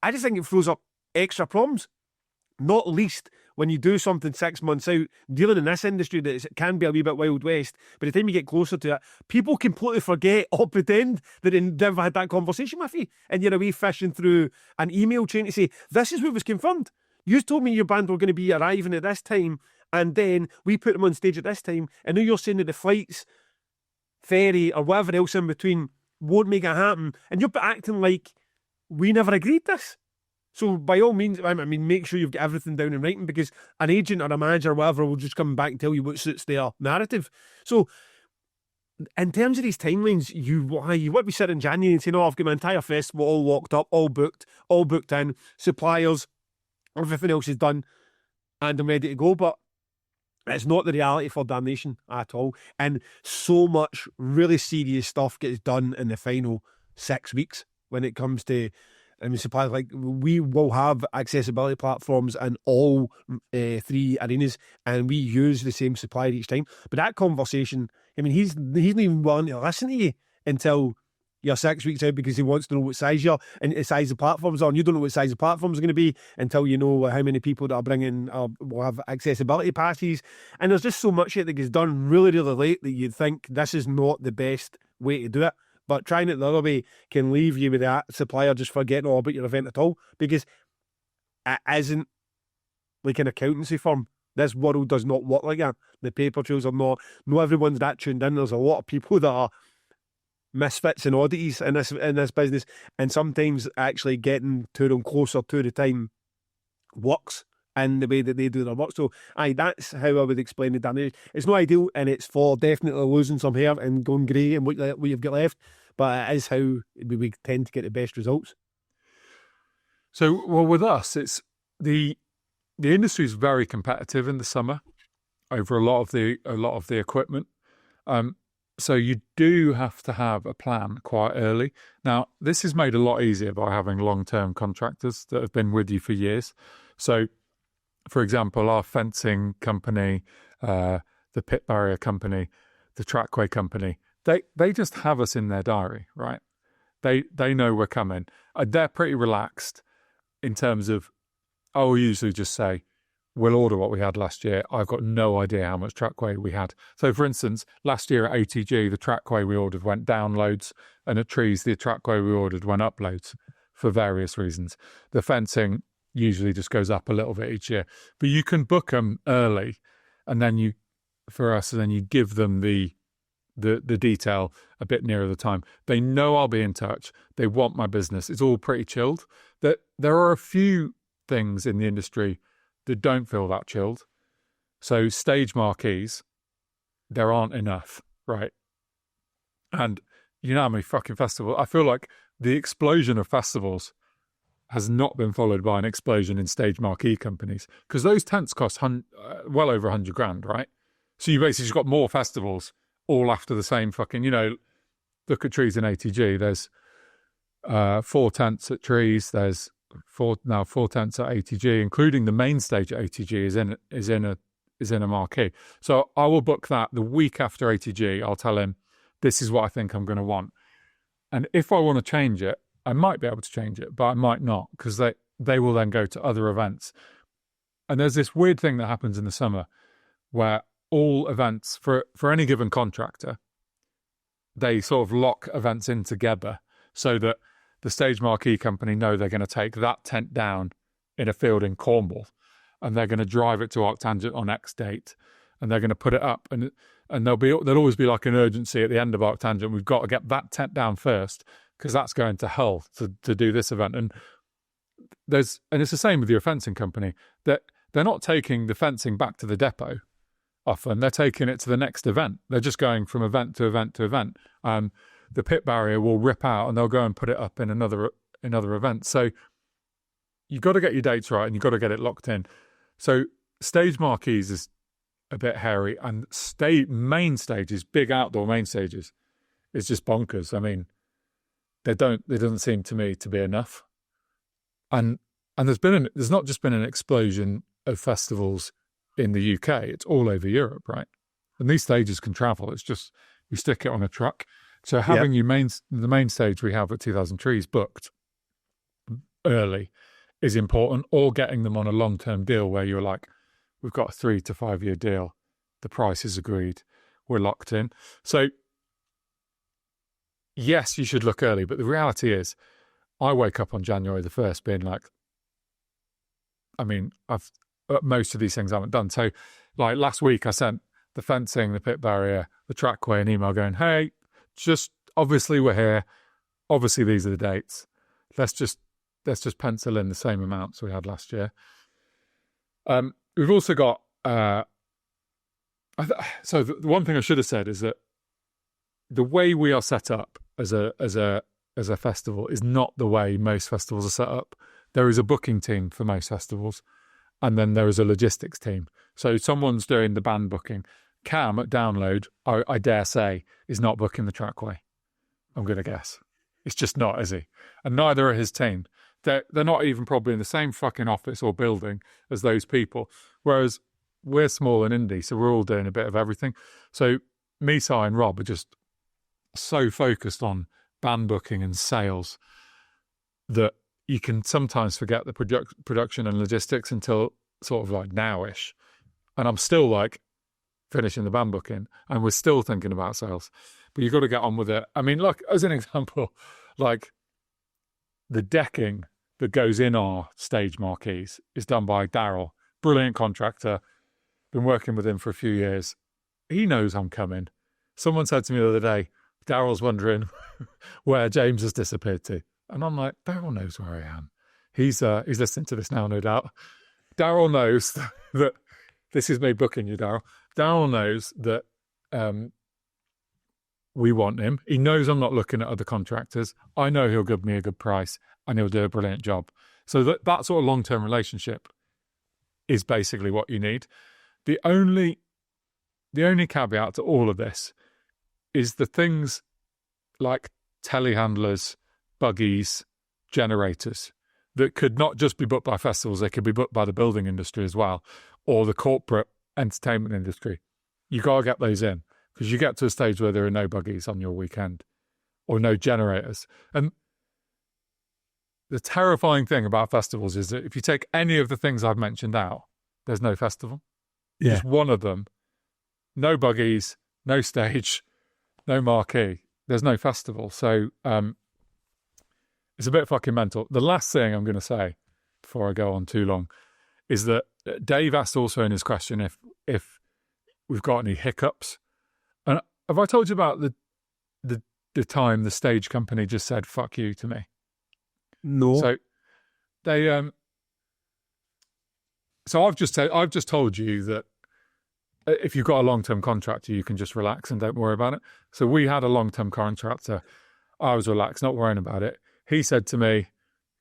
I just think it throws up extra problems. Not least when you do something 6 months out, dealing in this industry that it can be a wee bit Wild West. By the time you get closer to it, people completely forget or pretend that they never had that conversation with you, and you're away fishing through an email chain to say, this is what was confirmed. You told me your band were going to be arriving at this time, And then we put them on stage at this time, and now you're saying that the flights, ferry, or whatever else in between won't make it happen, and you're acting like we never agreed this. So by all means, I mean, make sure you've got everything down in writing, because an agent or a manager or whatever will just come back and tell you what suits their narrative. So in terms of these timelines, you want to be sitting in January and saying, oh, I've got my entire festival all locked up, all booked in, suppliers, everything else is done, and I'm ready to go. But it's not the reality for Damnation at all. And so much really serious stuff gets done in the final 6 weeks when it comes to suppliers. Like, we will have accessibility platforms in all 3 arenas, and we use the same supplier each time. But that conversation, I mean, he's not even willing to listen to you until you're 6 weeks out, because he wants to know what size you're and the size of platforms are. And you don't know what size the platforms are going to be until you know how many people that are bringing will have accessibility passes. And there's just so much that gets done really, really late that you'd think this is not the best way to do it. But trying it the other way can leave you with that supplier just forgetting all about your event at all, because it isn't like an accountancy firm. This world does not work like that. The paper trails are not everyone's that tuned in. There's a lot of people that are misfits and oddities in this business, and sometimes actually getting to them closer to the time works in the way that they do their work. So that's how I would explain the damage. It's not ideal, and it's for definitely losing some hair and going grey and what you've got left, but it is how we tend to get the best results. So, well, with us, it's the industry is very competitive in the summer over a lot of the equipment. So you do have to have a plan quite early. Now, this is made a lot easier by having long-term contractors that have been with you for years. So, for example, our fencing company, the pit barrier company, the trackway company, they just have us in their diary, right? They know we're coming. They're pretty relaxed in terms of, I will usually just say, we'll order what we had last year. I've got no idea how much trackway we had. So, for instance, last year at ATG, the trackway we ordered went down loads, and at Trees, the trackway we ordered went up loads for various reasons. The fencing usually just goes up a little bit each year. But you can book them early, and then you give them the detail a bit nearer the time. They know I'll be in touch. They want my business. It's all pretty chilled. There are a few things in the industry that don't feel that chilled. So stage marquees, there aren't enough, right? And you know how many fucking festivals, I feel like the explosion of festivals has not been followed by an explosion in stage marquee companies, because those tents cost well over 100 grand, right? So you basically just got more festivals all after the same fucking, look at Trees in ATG. There's 4 tents at Trees. There's 4 tents at ATG, including the main stage at ATG is in a marquee. So I will book that the week after ATG. I'll tell him this is what I think I'm going to want, and if I want to change it, I might be able to change it, but I might not, because they will then go to other events. And there's this weird thing that happens in the summer where all events for any given contractor, they sort of lock events in together so that the stage marquee company know they're going to take that tent down in a field in Cornwall, and they're going to drive it to Arctangent on X date, and they're going to put it up, and there'll always be like an urgency at the end of Arctangent. We've got to get that tent down first, because that's going to Hull to do this event. And it's the same with your fencing company, that they're not taking the fencing back to the depot often. They're taking it to the next event. They're just going from event to event to event. The pit barrier will rip out, and they'll go and put it up in another event. So you've got to get your dates right, and you've got to get it locked in. So stage marquees is a bit hairy, and main stages, big outdoor main stages, is just bonkers. I mean, there doesn't seem to me to be enough. And there's not just been an explosion of festivals in the UK, it's all over Europe, right? And these stages can travel. It's just you stick it on a truck. So having the main stage we have at 2000 Trees booked early is important, or getting them on a long-term deal where you're like, we've got a 3 to 5 year deal, the price is agreed, we're locked in. So yes, you should look early, but the reality is I wake up on January the 1st being like, I mean, most of these things I haven't done. So Like last week, I sent the fencing, the pit barrier, the trackway an email going, hey, just obviously we're here. Obviously these are the dates. Let's just pencil in the same amounts we had last year. We've also got, so the one thing I should have said is that the way we are set up as a festival is not the way most festivals are set up. There is a booking team for most festivals, and then there is a logistics team. So someone's doing the band booking. Cam at Download, I dare say, is not booking the trackway. I'm going to guess. It's just not, is he? And neither are his team. They're not even probably in the same fucking office or building as those people. Whereas we're small and indie, so we're all doing a bit of everything. So me, Si, and Rob are just so focused on band booking and sales that you can sometimes forget the production and logistics until sort of like now-ish. And I'm still like finishing the band booking and we're still thinking about sales. But you've got to get on with it. I mean, look, as an example, like the decking that goes in our stage marquees is done by Daryl, brilliant contractor. Been working with him for a few years. He knows I'm coming. Someone said to me the other day, Daryl's wondering where James has disappeared to. And I'm like, Daryl knows where I am. He's listening to this now, no doubt. Daryl knows that this is me booking you, Daryl. Daryl knows that we want him. He knows I'm not looking at other contractors. I know he'll give me a good price and he'll do a brilliant job. So that sort of long-term relationship is basically what you need. The only caveat to all of this is the things like telehandlers, buggies, generators that could not just be booked by festivals, they could be booked by the building industry as well, or the corporate entertainment industry. You got to get those in because you get to a stage where there are no buggies on your weekend or no generators. And the terrifying thing about festivals is that if you take any of the things I've mentioned out, there's no festival. Yeah. Just one of them, no buggies, no stage, no marquee. There's no festival. So it's a bit fucking mental. The last thing I'm going to say before I go on too long is that Dave asked also in his question if we've got any hiccups. And have I told you about the time the stage company just said "fuck you" to me? No. So they so I've just told you that if you've got a long-term contractor, you can just relax and don't worry about it. So we had a long-term contractor. I was relaxed, not worrying about it. He said to me,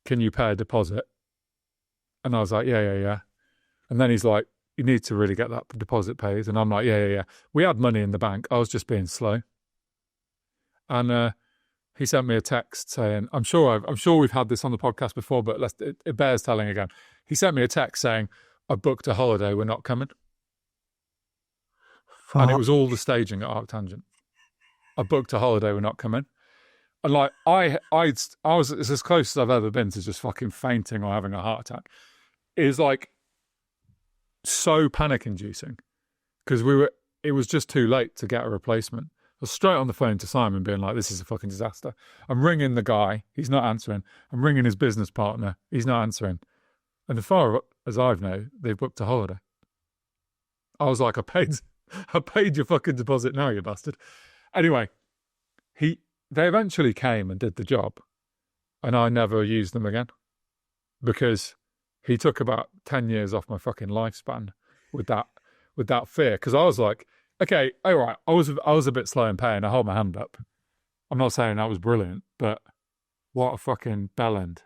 "Can you pay a deposit?" And I was like, yeah. And then he's like, "You need to really get that deposit paid." And I'm like, yeah. We had money in the bank. I was just being slow. And he sent me a text saying, I'm sure we've had this on the podcast before, but it bears telling again. He sent me a text saying, "I booked a holiday, we're not coming." Fuck. And it was all the staging at Arctangent. "I booked a holiday, we're not coming." And like I was it's as close as I've ever been to just fucking fainting or having a heart attack. It was like so panic inducing because it was just too late to get a replacement. I was straight on the phone to Simon being like, "This is a fucking disaster." I'm ringing the guy, he's not answering. I'm ringing his business partner, he's not answering. And as far as I've known, they've booked a holiday. I was like, I paid your fucking deposit now, you bastard. Anyway, they eventually came and did the job, and I never used them again because he took about 10 years off my fucking lifespan with that fear. Because I was like, okay, all right, I was a bit slow in paying. I hold my hand up. I'm not saying that was brilliant, but what a fucking bellend.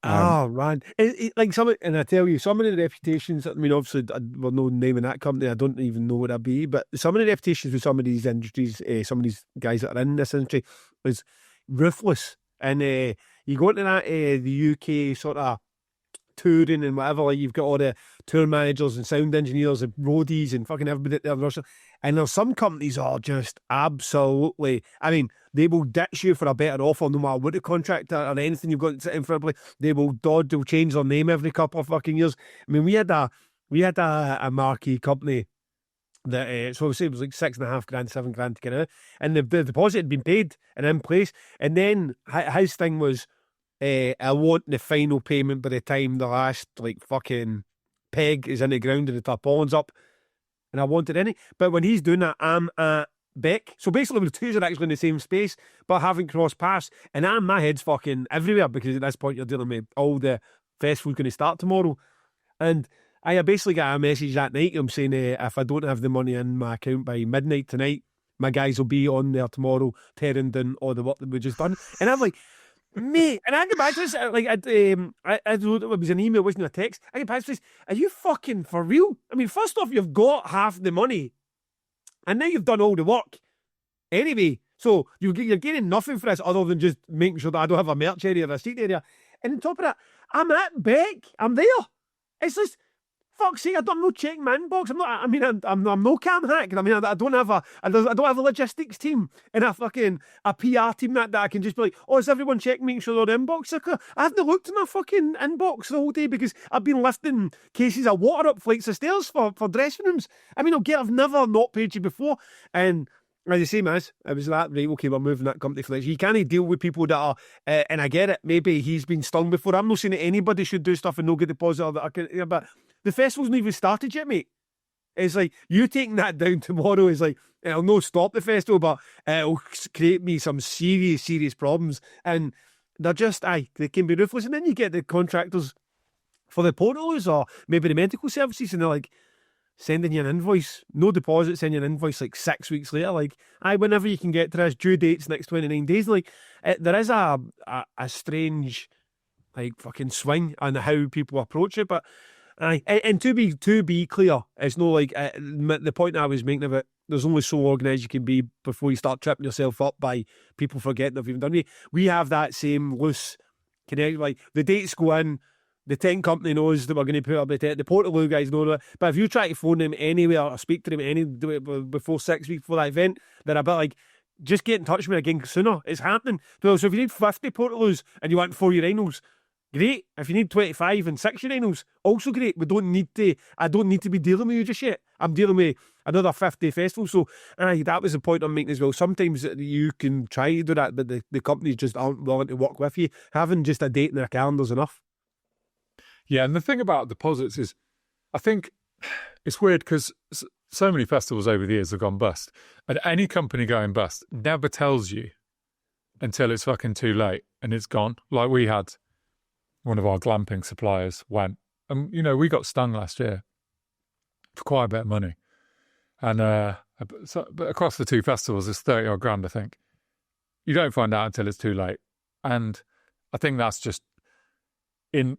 Oh, man. And I tell you, some of the reputations, I mean, obviously, we're no naming that company, I don't even know what that'd be, but some of the reputations with some of these industries, some of these guys that are in this industry, is ruthless. And you go into that, the UK sort of touring and whatever, like you've got all the tour managers and sound engineers and roadies and fucking everybody there in Russia. And there's some companies are just absolutely, I mean, they will ditch you for a better offer no matter what the contract or anything you've got in front of you. They'll change their name every couple of fucking years. I mean, we had a marquee company that so obviously it was like $6.5 grand, $7 to get out, and the deposit had been paid and in place. And then his thing was, I want the final payment by the time the last like fucking peg is in the ground and the tarpaulin's up. and I wanted any. But when he's doing that, I'm at Beck. So basically, the two are actually in the same space, but haven't crossed paths. And my head's fucking everywhere because at this point you're dealing with all the festival's going to start tomorrow. And I basically got a message that night. I'm saying if I don't have the money in my account by midnight tonight, my guys will be on there tomorrow tearing down all the work that we just done. And I'm like, mate, and I get back to this, like, I wrote, it was an email, wasn't a text. I get back to this, are you fucking for real? I mean, first off, you've got half the money, and now you've done all the work. Anyway, so you're getting nothing for this other than just making sure that I don't have a merch area or a seat area. And on top of that, I'm at Beck. I'm there. It's just, fuck's sake, I don't know checking my inbox. I'm no cam hack. I mean, I don't have a logistics team and a PR team that I can just be like, oh, is everyone checking, making sure their inbox are clear? I haven't looked in my fucking inbox the whole day because I've been lifting cases of water up flights of stairs for dressing rooms. I mean, I've never not paid you before. And the same as, it was that, right, okay, we're moving that company for this. You can't deal with people that are, and I get it, maybe he's been stung before. I'm not saying that anybody should do stuff and no get deposit or that, but the festival's not even started yet, mate. It's like, you taking that down tomorrow is like, it'll no stop the festival, but it'll create me some serious problems. And they're just, they can be ruthless. And then you get the contractors for the portals or maybe the medical services, and they're like, sending you an invoice, no deposit, sending you an invoice like 6 weeks later, like, whenever you can get to this, due dates next 29 days. Like, there is a strange, like, fucking swing on how people approach it. But and to be clear, it's no like the point I was making of it, there's only so organised you can be before you start tripping yourself up by people forgetting they've even done it. We have that same loose connect, like the dates go in, the tent company knows that we're going to put up the tent. The Portaloo guys know that. But if you try to phone them anywhere or speak to them before 6 weeks before that event, they're a bit like, just get in touch with me again sooner. It's happening. So if you need 50 Portaloos and you want 4 urinals, great. If you need 25 and 6 urinals, also great. I don't need to be dealing with you just yet. I'm dealing with another 50 festivals. So that was the point I'm making as well. Sometimes you can try to do that, but the companies just aren't willing to work with you. Having just a date in their calendar's enough. Yeah, and the thing about deposits is, I think it's weird because so many festivals over the years have gone bust. And any company going bust never tells you until it's fucking too late and it's gone. Like we had one of our glamping suppliers went, and we got stung last year for quite a bit of money. And but across the two festivals, it's 30 odd grand, I think. You don't find out until it's too late. And I think that's just, in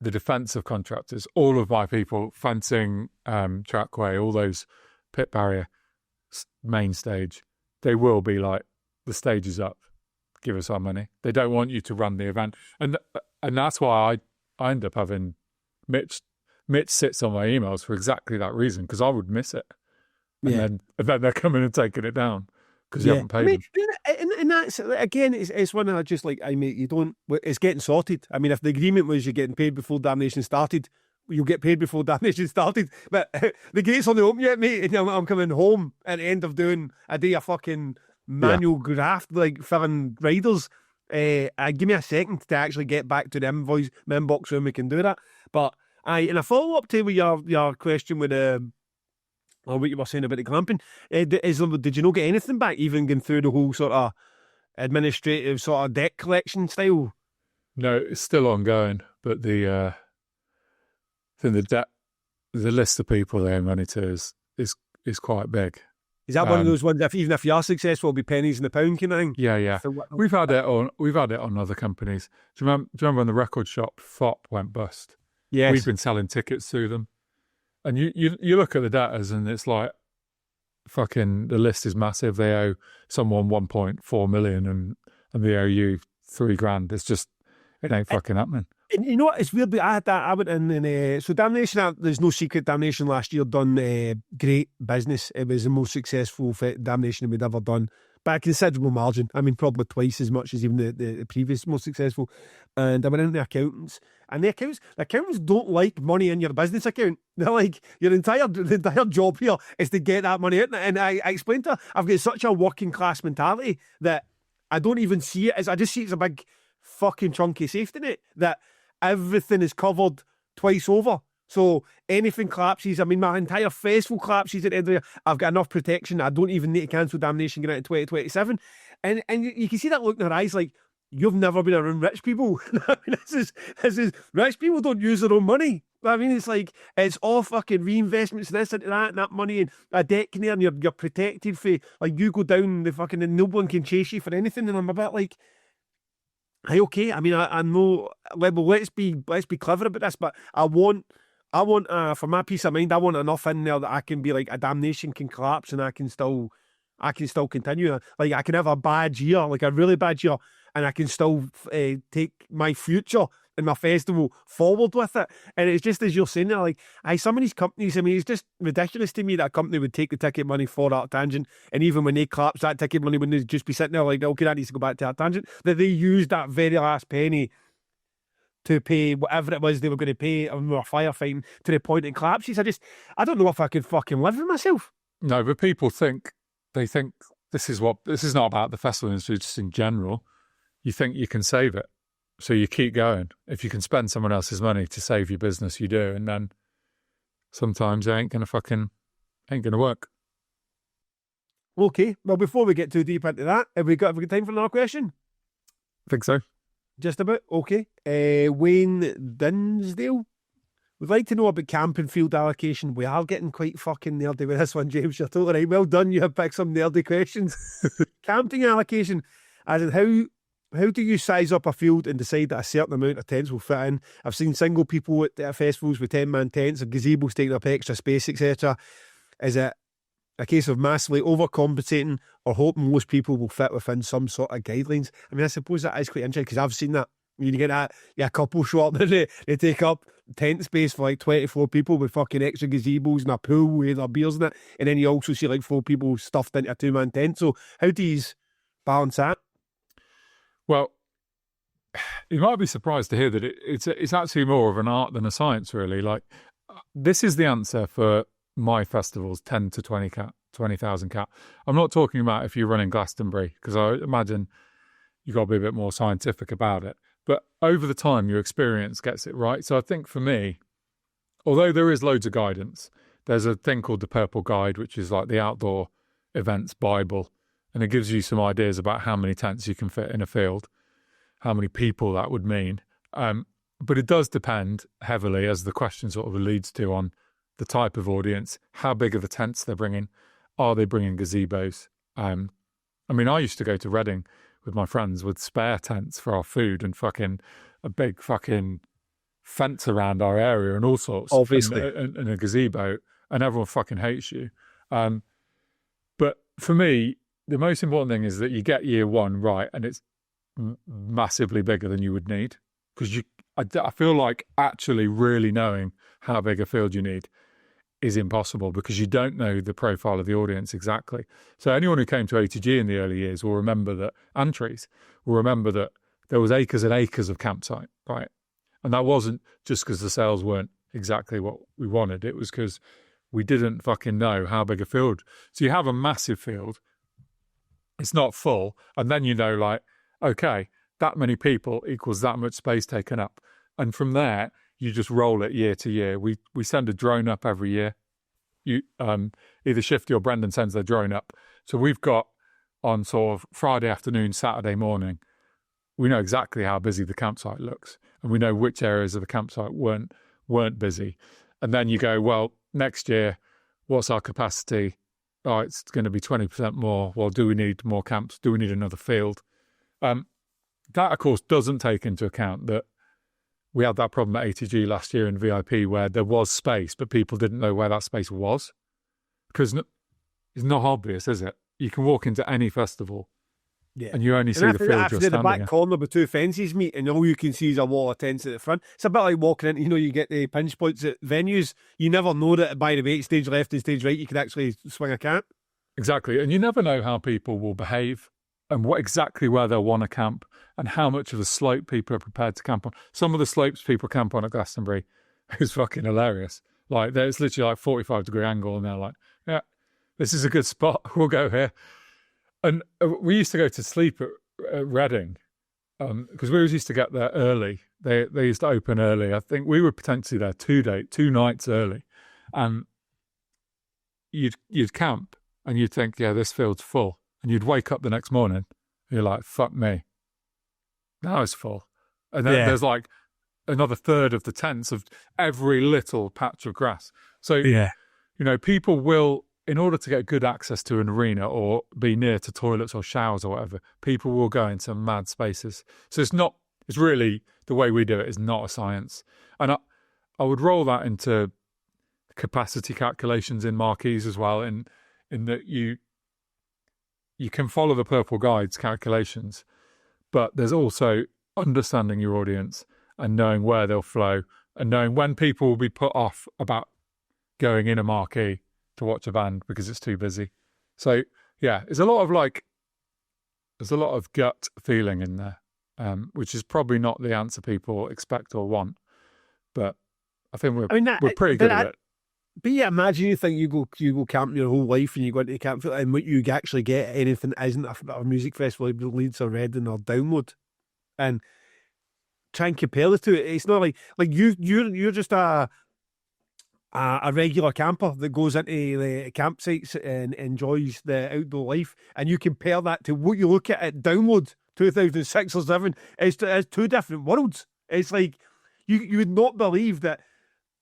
the defence of contractors, all of my people, fencing, trackway, all those pit barrier, main stage, they will be like, the stage is up, give us our money. They don't want you to run the event. And that's why I end up having Mitch sits on my emails for exactly that reason, because I would miss it. And then they're coming and taking it down because you haven't paid them. And that's, again, it's one of just like, it's getting sorted. I mean, if the agreement was you're getting paid before damnation started, you'll get paid before damnation started. But the gate's on the open yet, mate, and I'm coming home at the end of doing a day of fucking manual graft, like filling riders. Give me a second to actually get back to the inbox when we can do that. But in a follow-up to your question with or what you were saying about the glamping, did you not get anything back, even going through the whole sort of administrative sort of debt collection style? No, it's still ongoing, but the list of people they owe money to is quite big. Is that one of those ones? Even if you are successful, it'll be pennies in the pound kind of thing. Yeah. We've had it on other companies. Do you remember when the record shop FOP went bust? Yes. We've been selling tickets to them. And you look at the debtors and it's like, fucking, the list is massive. They owe someone 1.4 million and they owe you $3,000. It's just, it ain't fucking happening. And you know what? It's weird, but I went in so Damnation, there's no secret, Damnation last year done great business. It was the most successful Damnation we'd ever done by a considerable margin. I mean, probably twice as much as even the previous most successful. And I went into the accountants, and the accountants don't like money in your business account. They're like, the entire job here is to get that money out. And I explained to her, I've got such a working class mentality that I don't even see it as, I just see it as a big fucking chunky safety net that everything is covered twice over. So anything collapses. I mean, my entire festival collapses at the end of the year. I've got enough protection. I don't even need to cancel damnation going into 2027. And you can see that look in their eyes like, you've never been around rich people. I mean, this is rich people don't use their own money. I mean, it's like, it's all fucking reinvestments, this into that, and that money, and a debt can and you're protected for, like, you go down the fucking, and no one can chase you for anything. And I'm a bit like, hey, okay. I mean, I know, well, let's be clever about this, but I want, for my peace of mind, I want enough in there that I can be like, a damnation can collapse and I can still continue. Like, I can have a bad year, like a really bad year, and I can still take my future and my festival forward with it. And it's just as you're saying there, like, some of these companies, I mean, it's just ridiculous to me that a company would take the ticket money for Art Tangent, and even when they collapse that ticket money, when they just be sitting there like, okay, that needs to go back to Art Tangent, that they use that very last penny to pay whatever it was they were going to pay when we were firefighting to the point it collapses. I don't know if I could fucking live with myself. No, but people think this is not about the festival industry, just in general. You think you can save it, so you keep going. If you can spend someone else's money to save your business, you do, and then sometimes it ain't gonna work. Okay, well, before we get too deep into that, have we got time for another question? I think so. Just about. Okay. Wayne Dinsdale would like to know about camping field allocation. We are getting quite fucking nerdy with this one, James. You're totally right. Well done. You have picked some nerdy questions. Camping allocation, as in how do you size up a field and decide that a certain amount of tents will fit in? I've seen single people at festivals with 10-man tents and gazebos taking up extra space, etc. Is it a case of massively overcompensating or hoping most people will fit within some sort of guidelines? I mean, I suppose that is quite interesting because I've seen that. You get that, a couple show up and they take up tent space for like 24 people with fucking extra gazebos and a pool with their beers in it. And then you also see like 4 people stuffed into a 2-man tent. So how do you balance that? Well, you might be surprised to hear that it's actually more of an art than a science, really. Like, this is the answer for my festivals, 10 to 20,000 cap. I'm not talking about if you're running Glastonbury, because I imagine you've got to be a bit more scientific about it. But over the time, your experience gets it right. So I think for me, although there is loads of guidance, there's a thing called the Purple Guide, which is like the outdoor events Bible. And it gives you some ideas about how many tents you can fit in a field, how many people that would mean. But it does depend heavily, as the question sort of alludes to, on the type of audience, how big are the tents they're bringing, are they bringing gazebos? I mean, I used to go to Reading with my friends with spare tents for our food and fucking a big fucking fence around our area and all sorts. Obviously. And a gazebo, and everyone fucking hates you. But for me, the most important thing is that you get year one right, and it's massively bigger than you would need. Because I feel like actually really knowing how big a field you need is impossible, because you don't know the profile of the audience exactly. So anyone who came to ATG in the early years will remember that, and trees, will remember that there was acres and acres of campsite, right? And that wasn't just because the sales weren't exactly what we wanted. It was because we didn't fucking know how big a field. So you have a massive field, it's not full, and then you know, like, okay, that many people equals that much space taken up. And from there, you just roll it year to year. We send a drone up every year. You either Shifty or Brendan sends their drone up. So we've got on sort of Friday afternoon, Saturday morning, we know exactly how busy the campsite looks, and we know which areas of the campsite weren't busy. And then you go, well, next year, what's our capacity? Oh, it's going to be 20% more. Well, do we need more camps? Do we need another field? That, of course, doesn't take into account that we had that problem at ATG last year in VIP where there was space, but people didn't know where that space was. Because it's not obvious, is it? You can walk into any festival and you only see the field you're standing in. The back corner with 2 fences meet and all you can see is a wall of tents at the front. It's a bit like walking in, you get the pinch points at venues. You never know that by the way, stage left and stage right, you can actually swing a camp. Exactly. And you never know how people will behave and exactly where they'll want to camp and how much of a slope people are prepared to camp on. Some of the slopes people camp on at Glastonbury is fucking hilarious. Like, there's literally like 45-degree angle and they're like, yeah, this is a good spot. We'll go here. And we used to go to sleep at Reading because we always used to get there early. They used to open early. I think we were potentially there 2 nights early, and you'd camp and you'd think, yeah, this field's full, and you'd wake up the next morning, and you're like, fuck me, now it's full, and then there's like another third of the tents of every little patch of grass. So people will, in order to get good access to an arena or be near to toilets or showers or whatever, people will go into mad spaces. So it's really, the way we do it is not a science. And I would roll that into capacity calculations in marquees as well, in that you can follow the Purple Guide's calculations, but there's also understanding your audience and knowing where they'll flow and knowing when people will be put off about going in a marquee to watch a band because it's too busy. So yeah, there's a lot of gut feeling in there, which is probably not the answer people expect or want, but I think we're pretty good at it. But yeah, imagine you think you go camping your whole life and you go into camp and what you actually get anything isn't a music festival, Leeds or Reading or Download, and try and compare the two. It's not like you're just a regular camper that goes into the campsites and enjoys the outdoor life, and you compare that to what you look at Download 2006 or 7. It's two different worlds. It's like you would not believe that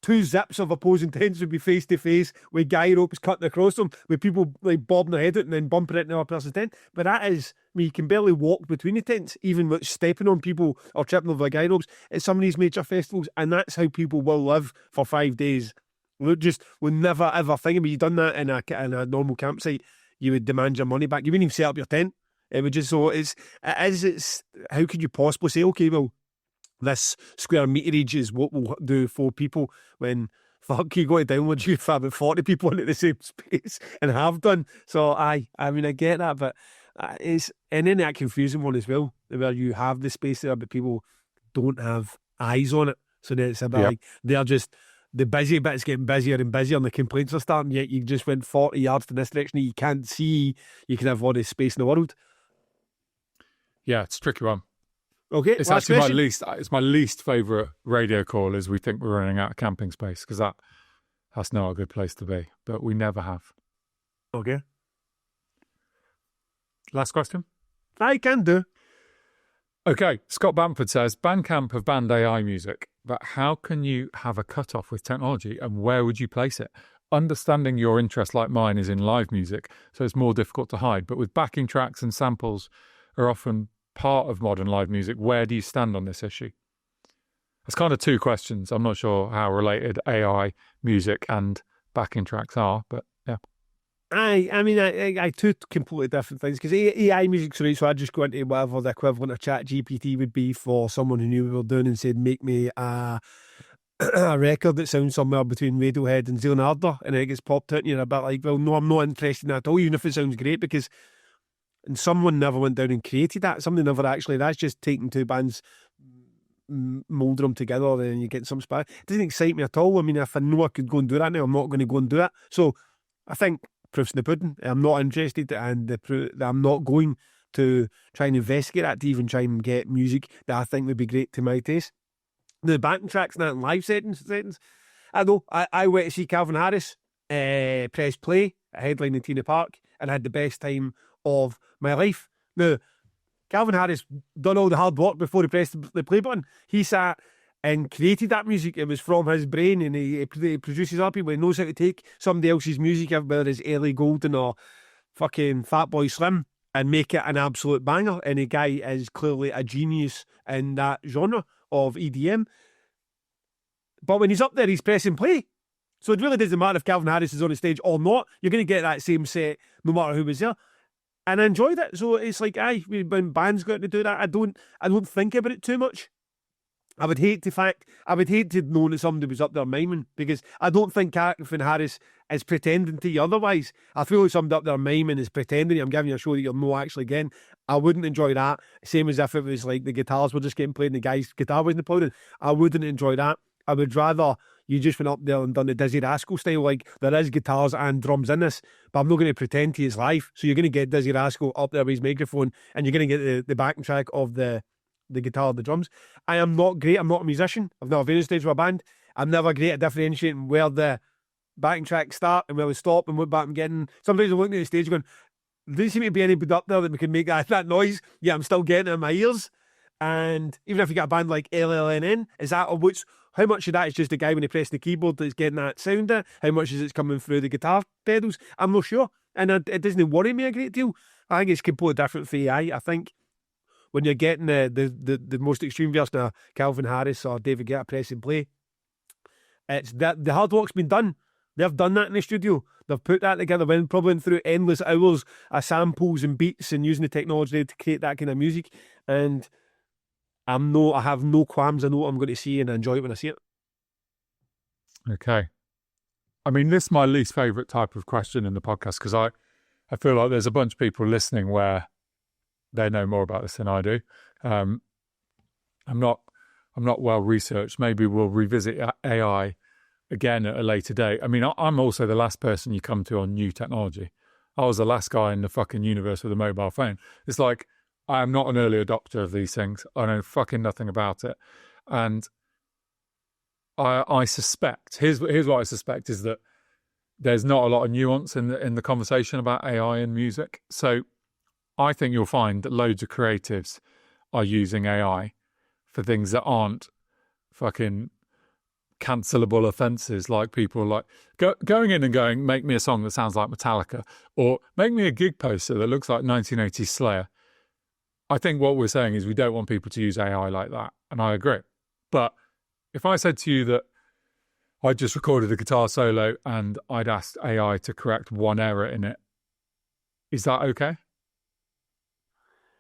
two zips of opposing tents would be face to face with guy ropes cutting across them, with people like bobbing their head out and then bumping it in the other person's tent. But that is, you can barely walk between the tents, even with stepping on people or tripping over guy ropes at some of these major festivals, and that's how people will live for 5 days. We'll never ever think about, you've done that in a normal campsite, you would demand your money back. You wouldn't even set up your tent. It would just, so it's how could you possibly say, okay, well, this square meterage is what we'll do for people, when fuck, you go to Download, you have about 40 people into the same space and have done. So I get that, but and then that confusing one as well, where you have the space there but people don't have eyes on it, so then it's a bit like they're just, the busy bit's getting busier and busier and the complaints are starting, yet you just went 40 yards in this direction that you can't see. You can have all the space in the world. Yeah, it's a tricky one. Okay, it's actually my least favourite radio call is we think we're running out of camping space, because that's not a good place to be, but we never have. Okay. Last question? I can do. Okay, Scott Bamford says, Bandcamp have banned AI music, but how can you have a cut-off with technology, and where would you place it? Understanding your interest, like mine, is in live music, so it's more difficult to hide, but with backing tracks and samples are often part of modern live music, where do you stand on this issue? It's kind of two questions. I'm not sure how related AI music and backing tracks are, but yeah. I two completely different things, because AI music's right, so I just go into whatever the equivalent of Chat GPT would be for someone who knew what we were doing and said, make me a record that sounds somewhere between Radiohead and Leonardo, and it gets popped out and you're a bit like, well, no, I'm not interested in that at all, even if it sounds great, because someone never went down and created that. Somebody never actually, that's just taking two bands, moulding them together, and then you get some spark. It doesn't excite me at all. I mean, if I know I could go and do that now, I'm not going to go and do it. So I think proof's in the pudding. I'm not interested, and I'm not going to try and investigate that to even try and get music that I think would be great to my taste. The backing tracks and that in live settings. I know, I went to see Calvin Harris press play at Headline in Tina Park and had the best time of my life. Now, Calvin Harris done all the hard work before he pressed the play button. He sat and created that music. It was from his brain, and he produces other people. He knows how to take somebody else's music, whether it's Ellie Goulding or fucking Fatboy Slim, and make it an absolute banger. And the guy is clearly a genius in that genre of EDM. But when he's up there, he's pressing play. So it really doesn't matter if Calvin Harris is on the stage or not. You're going to get that same set no matter who was there. And I enjoyed it. So it's like, when bands go out to do that, I don't think about it too much. I would hate to know that somebody was up there miming, because I don't think Calvin Harris is pretending to you otherwise. I feel like somebody up there miming is pretending I'm giving you a show that you're not actually getting. I wouldn't enjoy that. Same as if it was like the guitars were just getting played and the guy's guitar wasn't playing. I wouldn't enjoy that. I would rather you just went up there and done the Dizzy Rascal style, like there is guitars and drums in this, but I'm not going to pretend to it's live. So you're going to get Dizzy Rascal up there with his microphone, and you're going to get the backing track of the the guitar, the drums. I am not great. I'm not a musician. I've never been on stage with a band. I'm never great at differentiating where the backing tracks start and where we stop and what back I'm getting. Sometimes I'm looking at the stage going, there doesn't seem to be anybody up there that we can make that noise. Yeah, I'm still getting it in my ears. And even if you got a band like LLNN, is that how much of that is just the guy when he pressed the keyboard that's getting that sound? How much is it coming through the guitar pedals? I'm not sure. And it doesn't worry me a great deal. I think it's completely different for AI. I think when you're getting the most extreme version of Calvin Harris or David Guetta pressing play, it's that the hard work's been done. They've done that in the studio. They've put that together, probably went through endless hours of samples and beats and using the technology to create that kind of music. And I have no qualms. I know what I'm going to see and I enjoy it when I see it. Okay. I mean, this is my least favourite type of question in the podcast because I feel like there's a bunch of people listening where they know more about this than I do. I'm not well researched. Maybe we'll revisit AI again at a later date. I mean, I'm also the last person you come to on new technology. I was the last guy in the fucking universe with a mobile phone. It's like, I am not an early adopter of these things. I know fucking nothing about it. And I suspect, here's what I suspect is that there's not a lot of nuance in the conversation about AI and music. So I think you'll find that loads of creatives are using AI for things that aren't fucking cancelable offences, like people like going in and going, make me a song that sounds like Metallica, or make me a gig poster that looks like 1980s Slayer. I think what we're saying is we don't want people to use AI like that, and I agree. But if I said to you that I just recorded a guitar solo and I'd asked AI to correct one error in it, is that okay?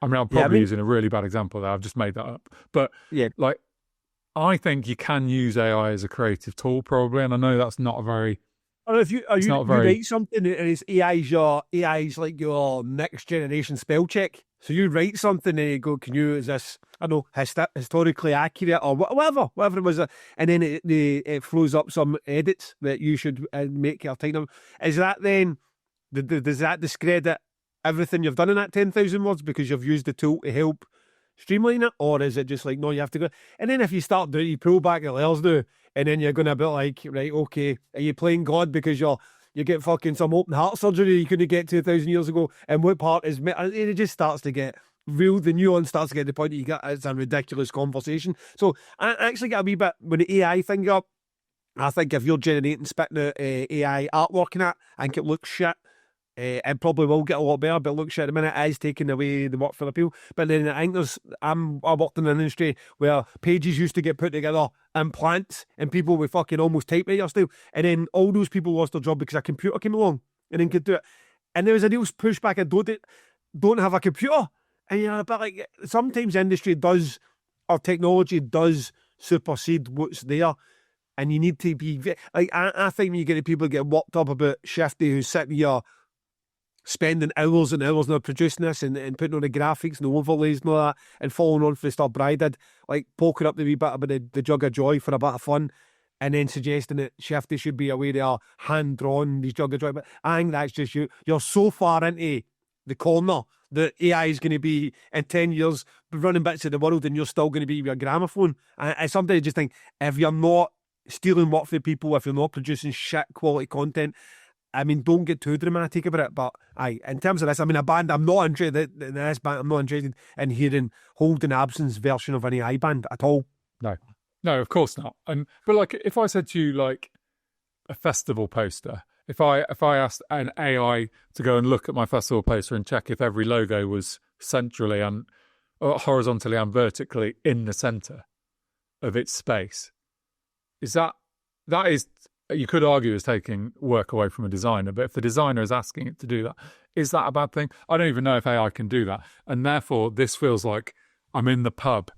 I mean, I'm probably using a really bad example there. I've just made that up. But like, I think you can use AI as a creative tool, probably, and I know that's not a very. Or if you write something and it's AI's like your next generation spell check. So you write something and you go, is this, I don't know, historically accurate or whatever it was, and then it throws up some edits that you should make your time. Is that then, does that discredit everything you've done in that 10,000 words because you've used the tool to help streamline it? Or is it just like, no, you have to go? And then if you start doing, you pull back the layers now, and then you're going to be like, right, okay, are you playing God because you get fucking some open heart surgery you couldn't get 2,000 years ago? And what part is, it just starts to get real, the nuance starts to get to the point that you get, it's a ridiculous conversation. So I actually get a wee bit, when the AI thing up, I think if you're generating, spitting out AI artwork in it, I think it looks shit. It probably will get a lot better, but look, shit, at the minute it is taking away the work for the people. But then I think I worked in an industry where pages used to get put together in plants and people with fucking almost typewriter style. And then all those people lost their job because a computer came along and then could do it. And there was a real pushback, don't have a computer. And you're a bit like, sometimes industry does, or technology does supersede what's there. And you need to be, like, I think when you get the people get worked up about Shifty who's sitting here spending hours and hours now producing this and putting on the graphics and the overlays and all that and following on for the stuff Bri did, like poking up the wee bit about the jug of joy for a bit of fun and then suggesting that Shifty should be aware they are hand-drawn, these jug of joy. But I think that's just you. You're so far into the corner that AI is going to be, in 10 years, running bits of the world and you're still going to be your gramophone. I sometimes just think, if you're not stealing work from people, if you're not producing shit quality content, I mean, don't get too dramatic about it. But in terms of this, I mean, a band, I'm not interested in this band. I'm not interested in hearing Holding Absence version of an AI band at all. No, of course not. But like, if I said to you, like, a festival poster, if I asked an AI to go and look at my festival poster and check if every logo was centrally and horizontally and vertically in the center of its space, that is. You could argue is taking work away from a designer, but if the designer is asking it to do that, is that a bad thing? I don't even know if AI can do that. And therefore, this feels like I'm in the pub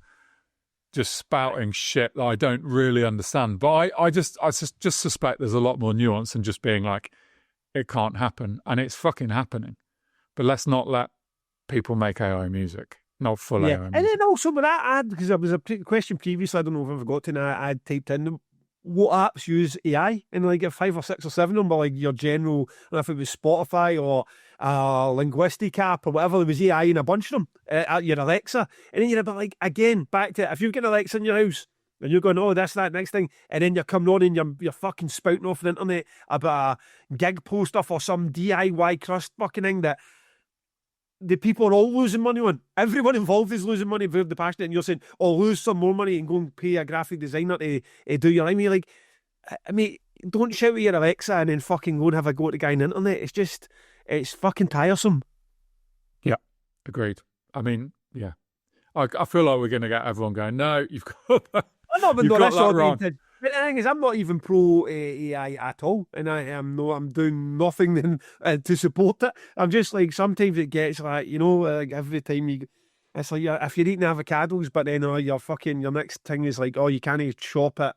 just spouting shit that I don't really understand. But I just suspect there's a lot more nuance than just being like, it can't happen. And it's fucking happening. But let's not let people make AI music. Not full AI music. And then also with that ad, because there was a question previously, I don't know if I forgot to, and I typed in what apps use AI, and like get 5 or 6 or 7 of them, but like your general, I don't know if it was Spotify or Linguistic app or whatever, there was AI in a bunch of them at your Alexa, and then you're a bit like, again, back to, if you've got an Alexa in your house, and you're going, oh, this, that, next thing, and then you're coming on and you're fucking spouting off the internet about a gig poster for some DIY crust fucking thing that the people are all losing money on. Everyone involved is losing money, very passionate, and you're saying, oh, lose some more money and go and pay a graphic designer to do your thing. You're like, I mean, don't shout at your Alexa and then fucking go and have a go at the guy on the internet. It's just, it's fucking tiresome. Yeah, agreed. I mean, yeah. I feel like we're going to get everyone going, no, you've got that. I'm not even You've got that wrong. But the thing is, I'm not even pro AI at all, and I'm doing nothing to support it. I'm just like, sometimes it gets like, like every time it's like, if you're eating avocados, but then your next thing is like, oh, you can't shop at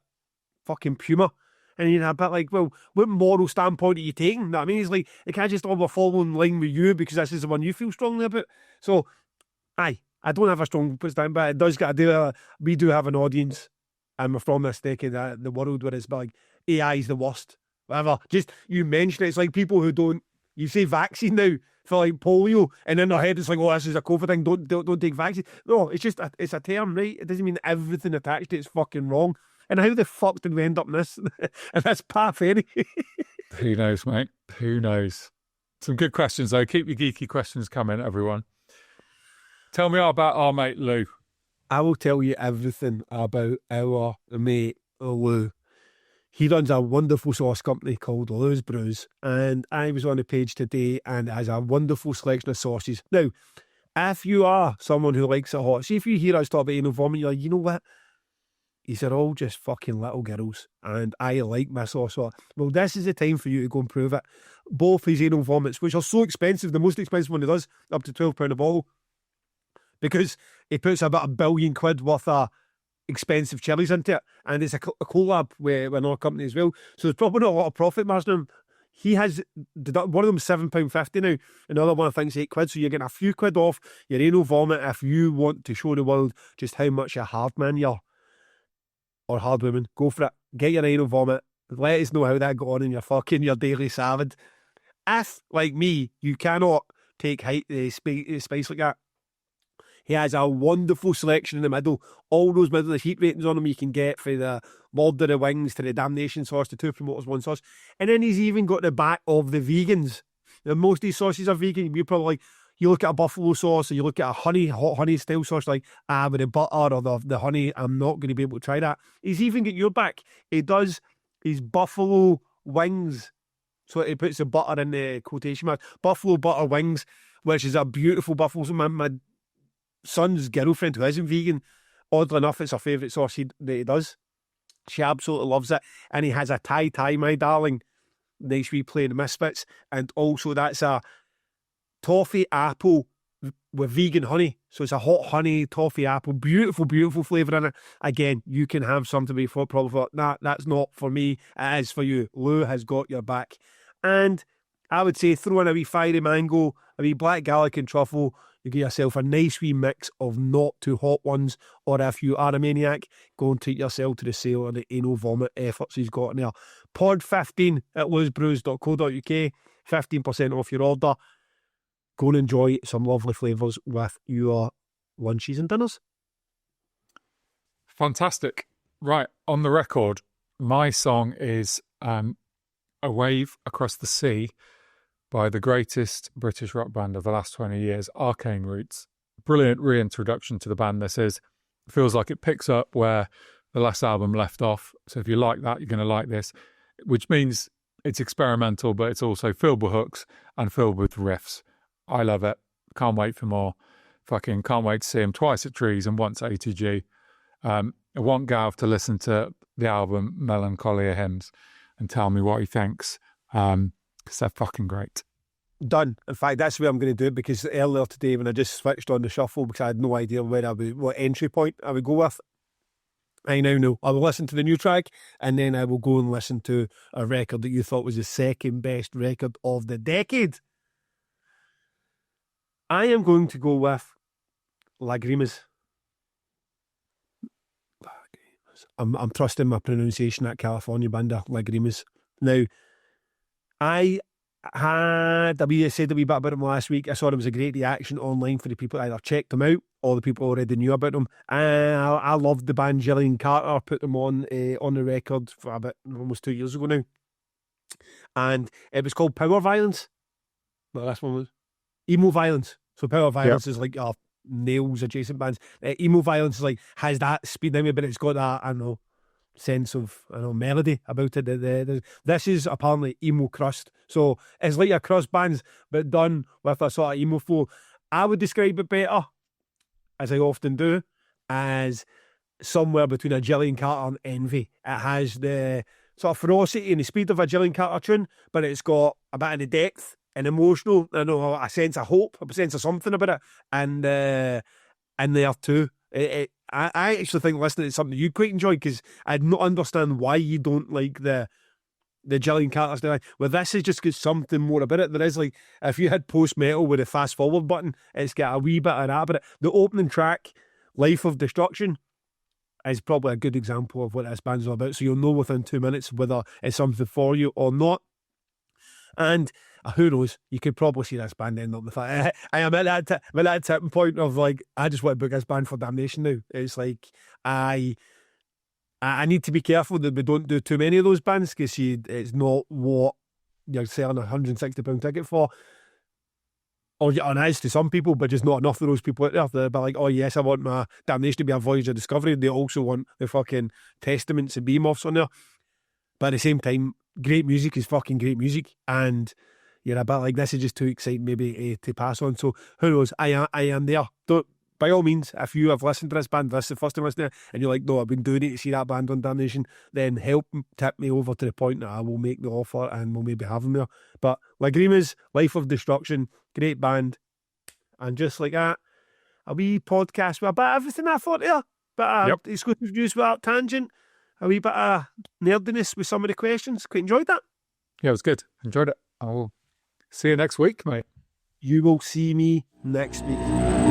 fucking Puma. And you're a bit like, well, what moral standpoint are you taking? I mean, it's like, they can't just all be following line with you because this is the one you feel strongly about. So, I don't have a strong stand, but it does get we do have an audience, and we're from this decade, the world where it's like, AI is the worst. Whatever. Just, you mention it, it's like people who don't, you say vaccine now for like polio, and in their head it's like, oh, this is a COVID thing, don't take vaccine. No, it's just, it's a term, right? It doesn't mean everything attached to it's fucking wrong. And how the fuck did we end up in this? And that's pathetic. Who knows, mate? Who knows? Some good questions, though. Keep your geeky questions coming, everyone. Tell me all about our mate Lou. I will tell you everything about our mate Lou. He runs a wonderful sauce company called Lou's Brews, and I was on the page today, and it has a wonderful selection of sauces. Now, if you are someone who likes it hot, see if you hear us talk about anal vomit, you're like, you know what? These are all just fucking little girls, and I like my sauce. Well, this is the time for you to go and prove it. Both his anal vomits, which are so expensive, the most expensive one he does, up to £12 a bottle, because he puts about £1 billion worth of expensive chilies into it, and it's a collab with another company as well. So there's probably not a lot of profit margin on him. He has, one of them £7.50 now, another one I think is £8, so you're getting a few quid off your anal vomit if you want to show the world just how much a hard man you are. Or hard woman. Go for it. Get your anal vomit. Let us know how that got on in your daily salad. If, like me, you cannot take spice like that, he has a wonderful selection in the middle. All those middle, the heat ratings on them you can get for the Lord of the Wings to the Damnation sauce, the Two Promoters, One sauce. And then he's even got the back of the vegans. Now, most of these sauces are vegan. You're probably like, you look at a buffalo sauce or you look at a hot honey style sauce, like, with the butter or the honey, I'm not going to be able to try that. He's even got your back. He does his buffalo wings. So he puts the butter in the quotation marks. Buffalo butter wings, which is a beautiful buffalo. So my son's girlfriend, who isn't vegan, oddly enough, it's her favourite sauce that he does. She absolutely loves it. And he has a Thai, my darling. Nice wee play in the Misfits. And also that's a toffee apple with vegan honey. So it's a hot honey toffee apple. Beautiful, beautiful flavour in it. Again, you can have something before probably thought, nah, that's not for me. It is for you. Lou has got your back. And I would say throw in a wee fiery mango, a wee black garlic and truffle. You get yourself a nice wee mix of not too hot ones. Or if you are a maniac, go and treat yourself to the sale of the anal vomit efforts he's got in there. Pod 15 at lousbrews.co.uk. 15% off your order. Go and enjoy some lovely flavours with your lunches and dinners. Fantastic. Right, on the record, my song is A Wave Across the Sea by the greatest British rock band of the last 20 years, Arcane Roots. Brilliant reintroduction to the band, this is. Feels like it picks up where the last album left off. So if you like that, you're going to like this, which means it's experimental, but it's also filled with hooks and filled with riffs. I love it. Can't wait for more. Fucking can't wait to see him twice at Trees and once at ATG. I want Gav to listen to the album Melancholia Hymns and tell me what he thinks, because they're fucking great. Done. In fact, that's where I'm going to do it, because earlier today when I just switched on the shuffle because I had no idea what entry point I would go with, I now know. I will listen to the new track and then I will go and listen to a record that you thought was the second best record of the decade. I am going to go with Lagrimas. I'm trusting my pronunciation at California band Lagrimas. Now, I said a wee bit about them last week. I saw there was a great reaction online for the people that either checked them out or the people already knew about them. I loved the band. Gillian Carter put them on the record for about almost 2 years ago now. And it was called Power Violence. Well, this one was Emo Violence. So Power Violence is like Nails adjacent bands. Emo Violence is like, has that speed in it, but it's got that, I don't know, sense of, I don't know, melody about it. This is apparently emo crust. So it's like a crust bands, but done with a sort of emo flow. I would describe it better, as I often do, as somewhere between a Gillian Carter and Envy. It has the sort of ferocity and the speed of a Gillian Carter tune, but it's got a bit of the depth and emotional, I know, a sense of hope, a sense of something about it, and there too. I actually think listening to something you quite enjoy, because I don't understand why you don't like the Gillian Carter style. Well, this is just got something more about it. There is, like, if you had post metal with a fast forward button, it's got a wee bit of that about it. The opening track, Life of Destruction, is probably a good example of what this band's all about. So you'll know within 2 minutes whether it's something for you or not. And who knows, you could probably see this band end up with that. I am at that tipping point of, like, I just want to book this band for damnation now. It's like, I need to be careful that we don't do too many of those bands, because it's not what you're selling a £160 ticket for. Or it is to some people, but just not enough of those people out there. They'll be like, oh yes, I want my Damnation to be a voyage of discovery. They also want the fucking Testaments and Behemoths on there. But at the same time, great music is fucking great music, and you're a bit like, this is just too exciting maybe to pass on. So who knows? I am there. Don't, by all means, if you have listened to this band, this is the first time listening, and you're like, no, I've been doing it to see that band on Damnation, then help tip me over to the point that I will make the offer and we'll maybe have them there. But Lagrimas, Life of Destruction, great band. And just like that, a wee podcast with a bit of everything I thought there. Bit of exclusive news without tangent, a wee bit of nerdiness with some of the questions. Quite enjoyed that. Yeah, it was good. Enjoyed it. I'll see you next week, mate. You will see me next week.